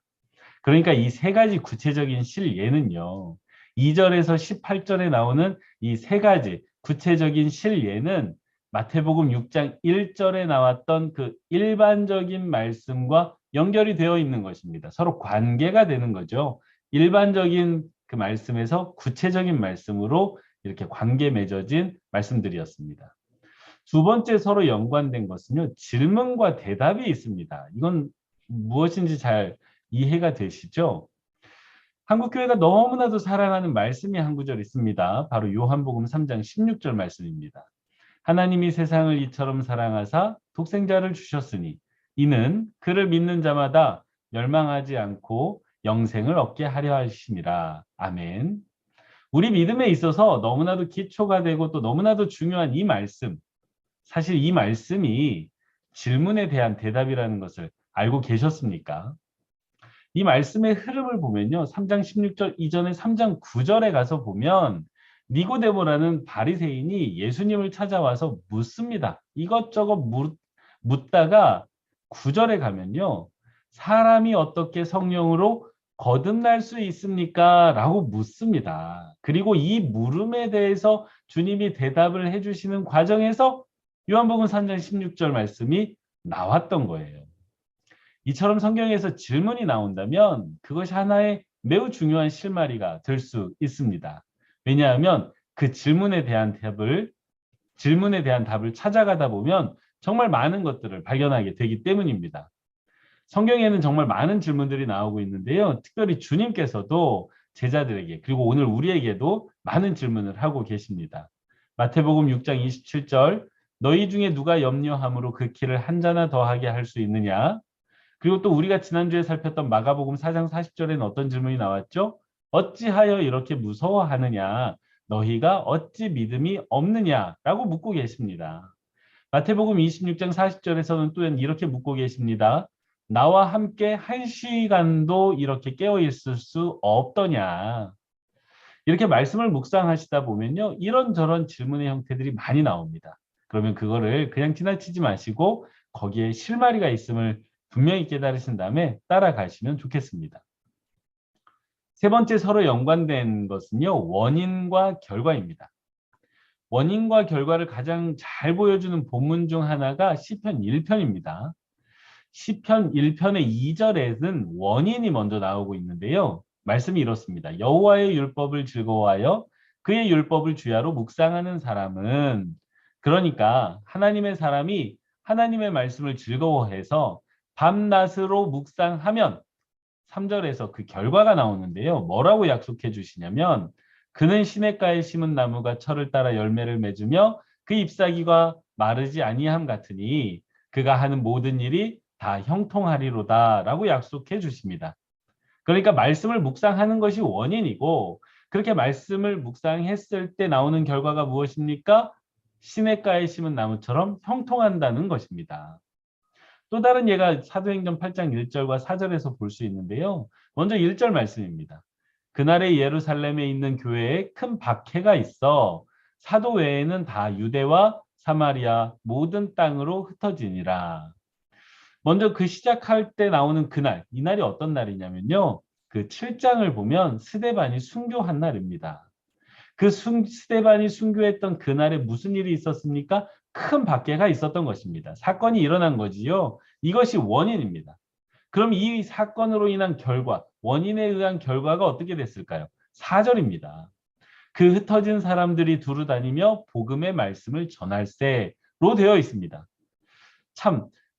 그러니까 이 세 가지 구체적인 실예는요. 2절에서 18절에 나오는 이 세 가지 구체적인 실예는 마태복음 6장 1절에 나왔던 그 일반적인 말씀과 연결이 되어 있는 것입니다. 서로 관계가 되는 거죠. 일반적인 그 말씀에서 구체적인 말씀으로 이렇게 관계 맺어진 말씀들이었습니다. 두 번째 서로 연관된 것은요. 질문과 대답이 있습니다. 이건 무엇인지 잘 이해가 되시죠? 한국교회가 너무나도 사랑하는 말씀이 한 구절 있습니다. 바로 요한복음 3장 16절 말씀입니다. 하나님이 세상을 이처럼 사랑하사 독생자를 주셨으니 이는 그를 믿는 자마다 멸망하지 않고 영생을 얻게 하려 하심이라. 아멘. 우리 믿음에 있어서 너무나도 기초가 되고 또 너무나도 중요한 이 말씀, 사실 이 말씀이 질문에 대한 대답이라는 것을 알고 계셨습니까? 이 말씀의 흐름을 보면요. 3장 16절 이전에 3장 9절에 가서 보면 니고데모라는 바리새인이 예수님을 찾아와서 묻습니다. 이것저것 묻다가 9절에 가면요. 사람이 어떻게 성령으로 거듭날 수 있습니까? 라고 묻습니다. 그리고 이 물음에 대해서 주님이 대답을 해주시는 과정에서 요한복음 3장 16절 말씀이 나왔던 거예요. 이처럼 성경에서 질문이 나온다면 그것이 하나의 매우 중요한 실마리가 될 수 있습니다. 왜냐하면 그 질문에 대한 답을 찾아가다 보면 정말 많은 것들을 발견하게 되기 때문입니다. 성경에는 정말 많은 질문들이 나오고 있는데요. 특별히 주님께서도 제자들에게 그리고 오늘 우리에게도 많은 질문을 하고 계십니다. 마태복음 6장 27절 너희 중에 누가 염려함으로 그 키를 한 자나 더하게 할 수 있느냐? 그리고 또 우리가 지난주에 살폈던 마가복음 4장 40절에는 어떤 질문이 나왔죠? 어찌하여 이렇게 무서워하느냐? 너희가 어찌 믿음이 없느냐라고 묻고 계십니다. 마태복음 26장 40절에서는 또 이렇게 묻고 계십니다. 나와 함께 한 시간도 이렇게 깨어 있을 수 없더냐? 이렇게 말씀을 묵상하시다 보면요. 이런저런 질문의 형태들이 많이 나옵니다. 그러면 그거를 그냥 지나치지 마시고 거기에 실마리가 있음을 분명히 깨달으신 다음에 따라가시면 좋겠습니다. 세 번째 서로 연관된 것은요. 원인과 결과입니다. 원인과 결과를 가장 잘 보여주는 본문 중 하나가 시편 1편입니다. 시편 1편의 2절에는 원인이 먼저 나오고 있는데요. 말씀이 이렇습니다. 여호와의 율법을 즐거워하여 그의 율법을 주야로 묵상하는 사람은 그러니까 하나님의 사람이 하나님의 말씀을 즐거워해서 밤낮으로 묵상하면 3절에서 그 결과가 나오는데요. 뭐라고 약속해 주시냐면 그는 시냇가에 심은 나무가 철을 따라 열매를 맺으며 그 잎사귀가 마르지 아니함 같으니 그가 하는 모든 일이 다 형통하리로다 라고 약속해 주십니다. 그러니까 말씀을 묵상하는 것이 원인이고 그렇게 말씀을 묵상했을 때 나오는 결과가 무엇입니까? 시냇가에 심은 나무처럼 형통한다는 것입니다. 또 다른 예가 사도행전 8장 1절과 4절에서 볼 수 있는데요. 먼저 1절 말씀입니다. 그날에 예루살렘에 있는 교회에 큰 박해가 있어 사도 외에는 다 유대와 사마리아 모든 땅으로 흩어지니라. 먼저 그 시작할 때 나오는 그날, 이날이 어떤 날이냐면요. 그 7장을 보면 스데반이 순교한 날입니다. 그 스데반이 순교했던 그날에 무슨 일이 있었습니까? 큰 박해가 있었던 것입니다. 사건이 일어난 거지요. 이것이 원인입니다. 그럼 이 사건으로 인한 결과, 원인에 의한 결과가 어떻게 됐을까요? 4절입니다. 그 흩어진 사람들이 두루 다니며 복음의 말씀을 전할세로 되어 있습니다.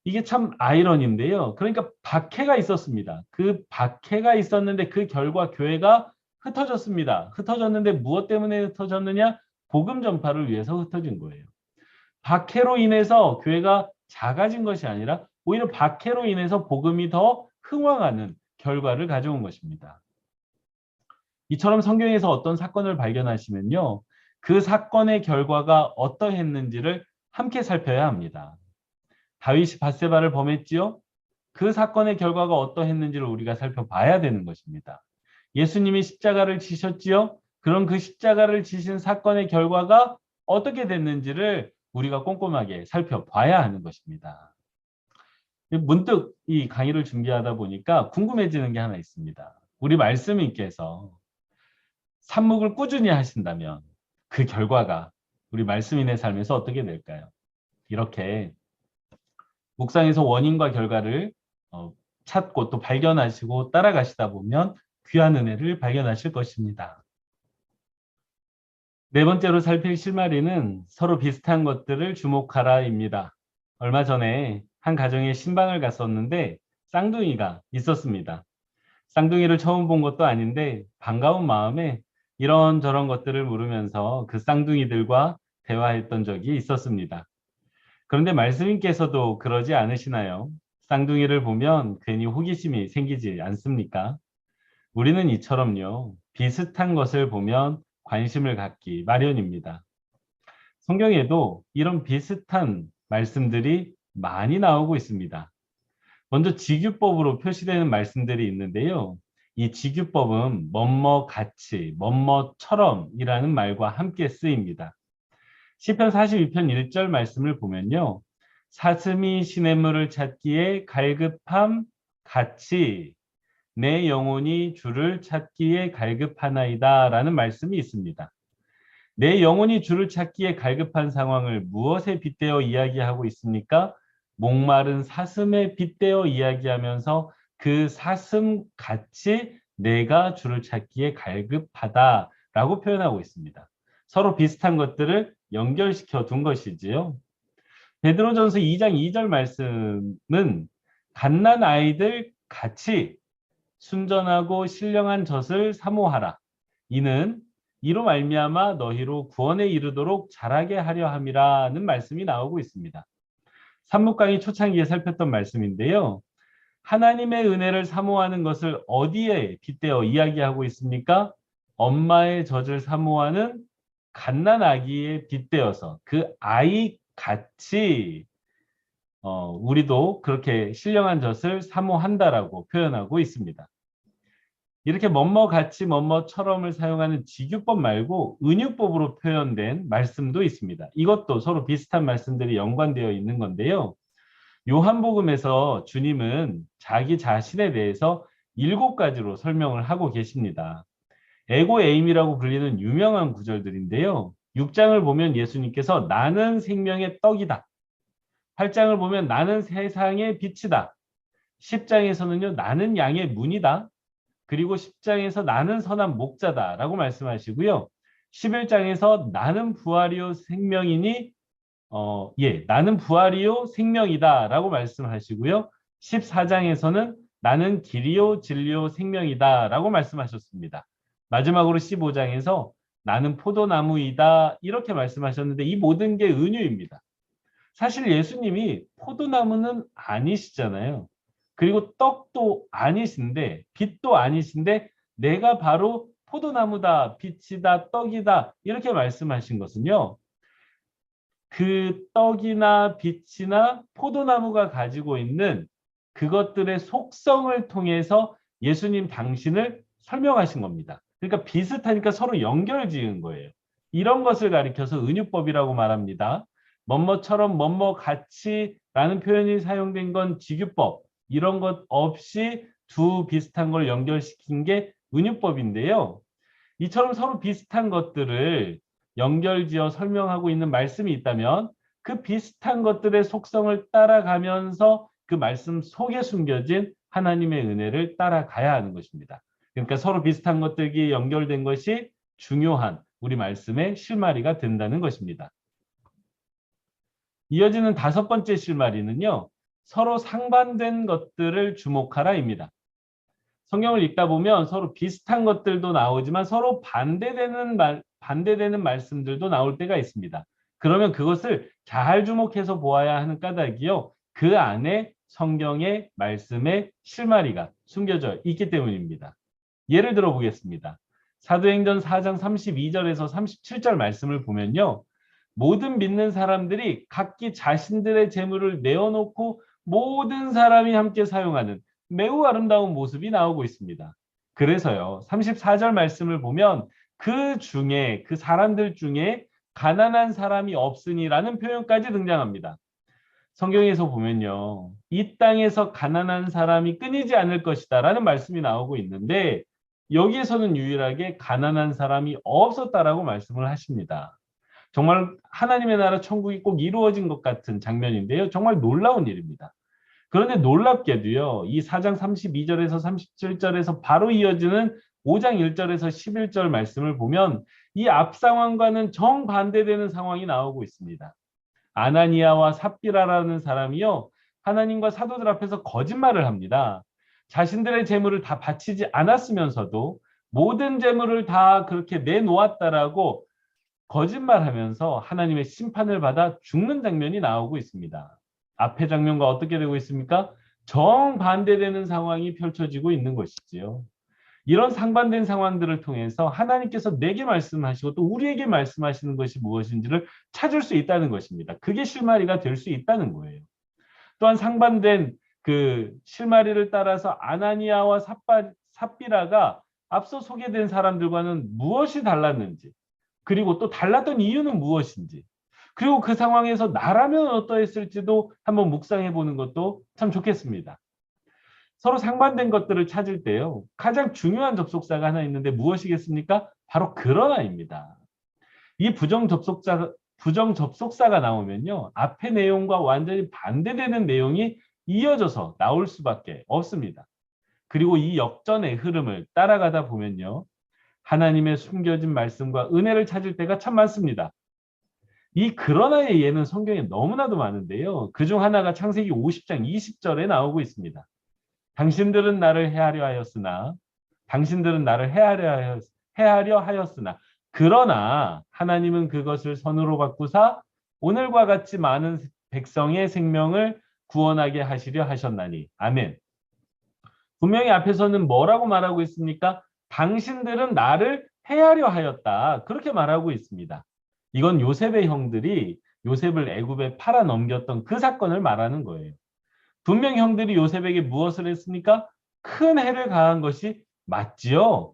이게 참 아이러니인데요. 그러니까 박해가 있었습니다. 그 박해가 있었는데 그 결과 교회가 흩어졌습니다. 흩어졌는데 무엇 때문에 흩어졌느냐? 복음 전파를 위해서 흩어진 거예요. 박해로 인해서 교회가 작아진 것이 아니라 오히려 박해로 인해서 복음이 더 흥왕하는 결과를 가져온 것입니다. 이처럼 성경에서 어떤 사건을 발견하시면요. 그 사건의 결과가 어떠했는지를 함께 살펴야 합니다. 다윗이 밧세바를 범했지요. 그 사건의 결과가 어떠했는지를 우리가 살펴봐야 되는 것입니다. 예수님이 십자가를 지셨지요. 그런 그 십자가를 지신 사건의 결과가 어떻게 됐는지를 우리가 꼼꼼하게 살펴봐야 하는 것입니다. 문득 이 강의를 준비하다 보니까 궁금해지는 게 하나 있습니다. 우리 말씀인께서 삽묵을 꾸준히 하신다면 그 결과가 우리 말씀인의 삶에서 어떻게 될까요? 이렇게 묵상에서 원인과 결과를 찾고 또 발견하시고 따라가시다 보면 귀한 은혜를 발견하실 것입니다. 네 번째로 살필 실마리는 서로 비슷한 것들을 주목하라입니다. 얼마 전에 한 가정에 신방을 갔었는데 쌍둥이가 있었습니다. 쌍둥이를 처음 본 것도 아닌데 반가운 마음에 이런저런 것들을 물으면서 그 쌍둥이들과 대화했던 적이 있었습니다. 그런데 말씀인께서도 그러지 않으시나요? 쌍둥이를 보면 괜히 호기심이 생기지 않습니까? 우리는 이처럼요, 비슷한 것을 보면 관심을 갖기 마련입니다. 성경에도 이런 비슷한 말씀들이 많이 나오고 있습니다. 먼저 직유법으로 표시되는 말씀들이 있는데요. 이 직유법은 뭐뭐 같이, 뭐뭐처럼이라는 말과 함께 쓰입니다. 시편 42편 1절 말씀을 보면요. 사슴이 시냇물을 찾기에 갈급함 같이 내 영혼이 주를 찾기에 갈급하나이다 라는 말씀이 있습니다. 내 영혼이 주를 찾기에 갈급한 상황을 무엇에 빗대어 이야기하고 있습니까? 목마른 사슴에 빗대어 이야기하면서 그 사슴같이 내가 주를 찾기에 갈급하다라고 표현하고 있습니다. 서로 비슷한 것들을 연결시켜 둔 것이지요. 베드로전서 2장 2절 말씀은 갓난 아이들 같이 순전하고 신령한 젖을 사모하라. 이는 이로 말미암아 너희로 구원에 이르도록 자라게 하려 함이라는 말씀이 나오고 있습니다. 산묵강의 초창기에 살폈던 말씀인데요. 하나님의 은혜를 사모하는 것을 어디에 빗대어 이야기하고 있습니까? 엄마의 젖을 사모하는 갓난 아기에 빗대어서 그 아이 같이 우리도 그렇게 신령한 젖을 사모한다라고 표현하고 있습니다. 이렇게 뭐뭐같이 뭐뭐처럼을 사용하는 직유법 말고 은유법으로 표현된 말씀도 있습니다. 이것도 서로 비슷한 말씀들이 연관되어 있는 건데요. 요한복음에서 주님은 자기 자신에 대해서 7가지로 설명을 하고 계십니다. 에고 에임이라고 불리는 유명한 구절들인데요. 6장을 보면 예수님께서 나는 생명의 떡이다. 8장을 보면 나는 세상의 빛이다. 10장에서는요, 나는 양의 문이다. 그리고 10장에서 나는 선한 목자다라고 말씀하시고요. 11장에서 나는 부활이요 생명이니 나는 부활이요 생명이다라고 말씀하시고요. 14장에서는 나는 길이요 진리요 생명이다라고 말씀하셨습니다. 마지막으로 15장에서 나는 포도나무이다 이렇게 말씀하셨는데 이 모든 게 은유입니다. 사실 예수님이 포도나무는 아니시잖아요. 그리고 떡도 아니신데 빛도 아니신데 내가 바로 포도나무다, 빛이다, 떡이다 이렇게 말씀하신 것은요. 그 떡이나 빛이나 포도나무가 가지고 있는 그것들의 속성을 통해서 예수님 당신을 설명하신 겁니다. 그러니까 비슷하니까 서로 연결 지은 거예요. 이런 것을 가리켜서 은유법이라고 말합니다. 뭐뭐처럼 뭐뭐 같이라는 표현이 사용된 건 직유법. 이런 것 없이 두 비슷한 걸 연결시킨 게 은유법인데요. 이처럼 서로 비슷한 것들을 연결지어 설명하고 있는 말씀이 있다면 그 비슷한 것들의 속성을 따라가면서 그 말씀 속에 숨겨진 하나님의 은혜를 따라가야 하는 것입니다. 그러니까 서로 비슷한 것들이 연결된 것이 중요한 우리 말씀의 실마리가 된다는 것입니다. 이어지는 5번째 실마리는요. 서로 상반된 것들을 주목하라입니다. 성경을 읽다 보면 서로 비슷한 것들도 나오지만 서로 반대되는 말씀들도 나올 때가 있습니다. 그러면 그것을 잘 주목해서 보아야 하는 까닭이요. 그 안에 성경의 말씀의 실마리가 숨겨져 있기 때문입니다. 예를 들어 보겠습니다. 사도행전 4장 32절에서 37절 말씀을 보면요. 모든 믿는 사람들이 각기 자신들의 재물을 내어놓고 모든 사람이 함께 사용하는 매우 아름다운 모습이 나오고 있습니다. 그래서요. 34절 말씀을 보면 그 중에 그 사람들 중에 가난한 사람이 없으니라는 표현까지 등장합니다. 성경에서 보면요. 이 땅에서 가난한 사람이 끊이지 않을 것이다라는 말씀이 나오고 있는데 여기에서는 유일하게 가난한 사람이 없었다라고 말씀을 하십니다. 정말 하나님의 나라 천국이 꼭 이루어진 것 같은 장면인데요. 정말 놀라운 일입니다. 그런데 놀랍게도요. 이 4장 32절에서 37절에서 바로 이어지는 5장 1절에서 11절 말씀을 보면 이 앞 상황과는 정반대되는 상황이 나오고 있습니다. 아나니아와 삽비라라는 사람이요. 하나님과 사도들 앞에서 거짓말을 합니다. 자신들의 재물을 다 바치지 않았으면서도 모든 재물을 다 그렇게 내놓았다라고 거짓말하면서 하나님의 심판을 받아 죽는 장면이 나오고 있습니다. 앞의 장면과 어떻게 되고 있습니까? 정반대되는 상황이 펼쳐지고 있는 것이지요. 이런 상반된 상황들을 통해서 하나님께서 내게 말씀하시고 또 우리에게 말씀하시는 것이 무엇인지를 찾을 수 있다는 것입니다. 그게 실마리가 될 수 있다는 거예요. 또한 상반된 그 실마리를 따라서 아나니아와 삽비라가 앞서 소개된 사람들과는 무엇이 달랐는지, 그리고 또 달랐던 이유는 무엇인지, 그리고 그 상황에서 나라면 어떠했을지도 한번 묵상해 보는 것도 참 좋겠습니다. 서로 상반된 것들을 찾을 때요. 가장 중요한 접속사가 하나 있는데 무엇이겠습니까? 바로 그러나입니다. 이 부정 접속사가 나오면요. 앞의 내용과 완전히 반대되는 내용이 이어져서 나올 수밖에 없습니다. 그리고 이 역전의 흐름을 따라가다 보면요. 하나님의 숨겨진 말씀과 은혜를 찾을 때가 참 많습니다. 이 그러나의 예는 성경에 너무나도 많은데요. 그중 하나가 창세기 50장 20절에 나오고 있습니다. 당신들은 나를 헤아려 하였으나 헤아려 하였으나 그러나 하나님은 그것을 선으로 바꾸사 오늘과 같이 많은 백성의 생명을 구원하게 하시려 하셨나니. 아멘. 분명히 앞에서는 뭐라고 말하고 있습니까? 당신들은 나를 헤아려 하였다. 그렇게 말하고 있습니다. 이건 요셉의 형들이 요셉을 애굽에 팔아 넘겼던 그 사건을 말하는 거예요. 분명 형들이 요셉에게 무엇을 했습니까? 큰 해를 가한 것이 맞지요.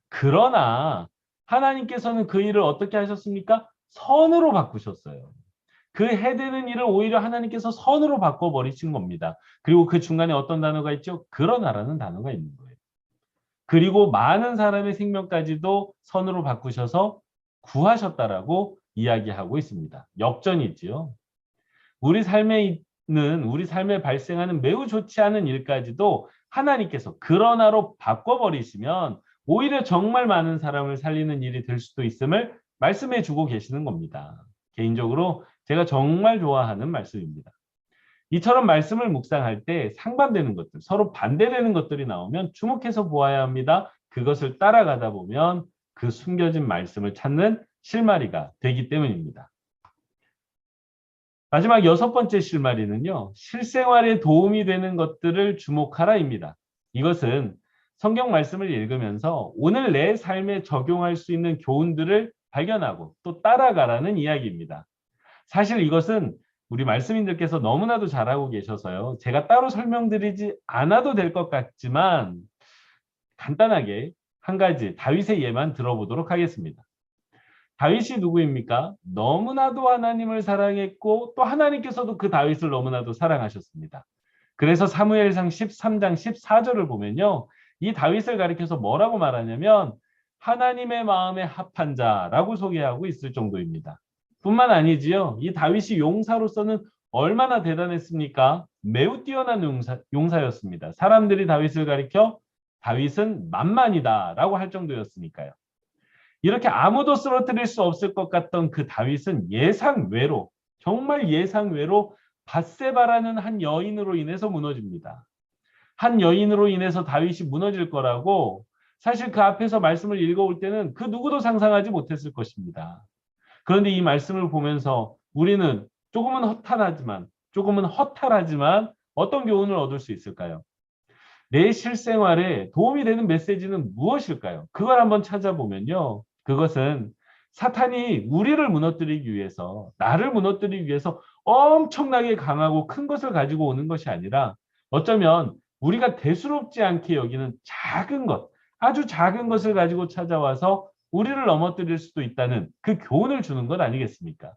그러나 하나님께서는 그 일을 어떻게 하셨습니까? 선으로 바꾸셨어요. 그 해되는 일을 오히려 하나님께서 선으로 바꿔버리신 겁니다. 그리고 그 중간에 어떤 단어가 있죠? 그러나라는 단어가 있는 거예요. 그리고 많은 사람의 생명까지도 선으로 바꾸셔서 구하셨다라고 이야기하고 있습니다. 역전이지요. 우리 삶에 발생하는 매우 좋지 않은 일까지도 하나님께서 그러나로 바꿔버리시면 오히려 정말 많은 사람을 살리는 일이 될 수도 있음을 말씀해 주고 계시는 겁니다. 개인적으로 제가 정말 좋아하는 말씀입니다. 이처럼 말씀을 묵상할 때 상반되는 것들, 서로 반대되는 것들이 나오면 주목해서 보아야 합니다. 그것을 따라가다 보면 그 숨겨진 말씀을 찾는 실마리가 되기 때문입니다. 마지막 6번째 실마리는요. 실생활에 도움이 되는 것들을 주목하라입니다. 이것은 성경 말씀을 읽으면서 오늘 내 삶에 적용할 수 있는 교훈들을 발견하고 또 따라가라는 이야기입니다. 사실 이것은 우리 말씀인들께서 너무나도 잘하고 계셔서요. 제가 따로 설명드리지 않아도 될 것 같지만 간단하게 한 가지 다윗의 예만 들어보도록 하겠습니다. 다윗이 누구입니까? 너무나도 하나님을 사랑했고 또 하나님께서도 그 다윗을 너무나도 사랑하셨습니다. 그래서 사무엘상 13장 14절을 보면요. 이 다윗을 가리켜서 뭐라고 말하냐면 하나님의 마음에 합한 자라고 소개하고 있을 정도입니다. 뿐만 아니지요. 이 다윗이 용사로서는 얼마나 대단했습니까? 매우 뛰어난 용사였습니다. 사람들이 다윗을 가리켜 다윗은 만만이다라고 할 정도였으니까요. 이렇게 아무도 쓰러뜨릴 수 없을 것 같던 그 다윗은 예상외로 정말 예상외로 밧세바라는 한 여인으로 인해서 무너집니다. 한 여인으로 인해서 다윗이 무너질 거라고 사실 그 앞에서 말씀을 읽어올 때는 그 누구도 상상하지 못했을 것입니다. 그런데 이 말씀을 보면서 우리는 조금은 허탈하지만 어떤 교훈을 얻을 수 있을까요? 내 실생활에 도움이 되는 메시지는 무엇일까요? 그걸 한번 찾아보면요. 그것은 사탄이 우리를 무너뜨리기 위해서, 나를 무너뜨리기 위해서 엄청나게 강하고 큰 것을 가지고 오는 것이 아니라 어쩌면 우리가 대수롭지 않게 여기는 작은 것, 아주 작은 것을 가지고 찾아와서 우리를 넘어뜨릴 수도 있다는 그 교훈을 주는 것 아니겠습니까?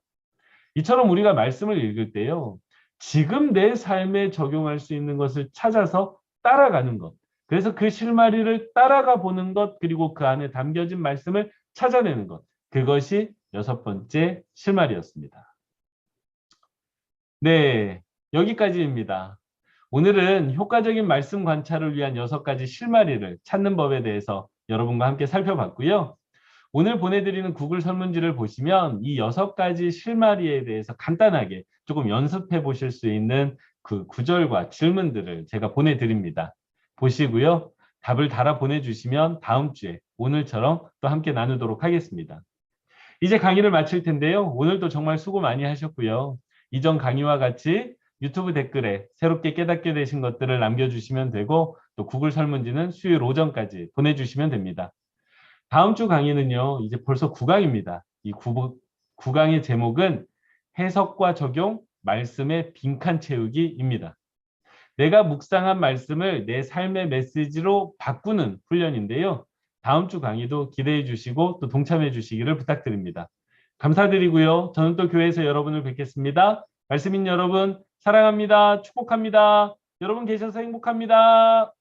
이처럼 우리가 말씀을 읽을 때요. 지금 내 삶에 적용할 수 있는 것을 찾아서 따라가는 것. 그래서 그 실마리를 따라가 보는 것, 그리고 그 안에 담겨진 말씀을 찾아내는 것. 그것이 여섯 번째 실마리였습니다. 네, 여기까지입니다. 오늘은 효과적인 말씀 관찰을 위한 여섯 가지 실마리를 찾는 법에 대해서 여러분과 함께 살펴봤고요. 오늘 보내드리는 구글 설문지를 보시면 이 여섯 가지 실마리에 대해서 간단하게 조금 연습해 보실 수 있는 그 구절과 질문들을 제가 보내드립니다. 보시고요. 답을 달아 보내주시면 다음 주에 오늘처럼 또 함께 나누도록 하겠습니다. 이제 강의를 마칠 텐데요. 오늘도 정말 수고 많이 하셨고요. 이전 강의와 같이 유튜브 댓글에 새롭게 깨닫게 되신 것들을 남겨주시면 되고 또 구글 설문지는 수요일 오전까지 보내주시면 됩니다. 다음 주 강의는요. 이제 벌써 9강입니다. 이 9강의 제목은 해석과 적용, 말씀의 빈칸 채우기입니다. 내가 묵상한 말씀을 내 삶의 메시지로 바꾸는 훈련인데요. 다음 주 강의도 기대해 주시고 또 동참해 주시기를 부탁드립니다. 감사드리고요. 저는 또 교회에서 여러분을 뵙겠습니다. 말씀인 여러분 사랑합니다. 축복합니다. 여러분 계셔서 행복합니다.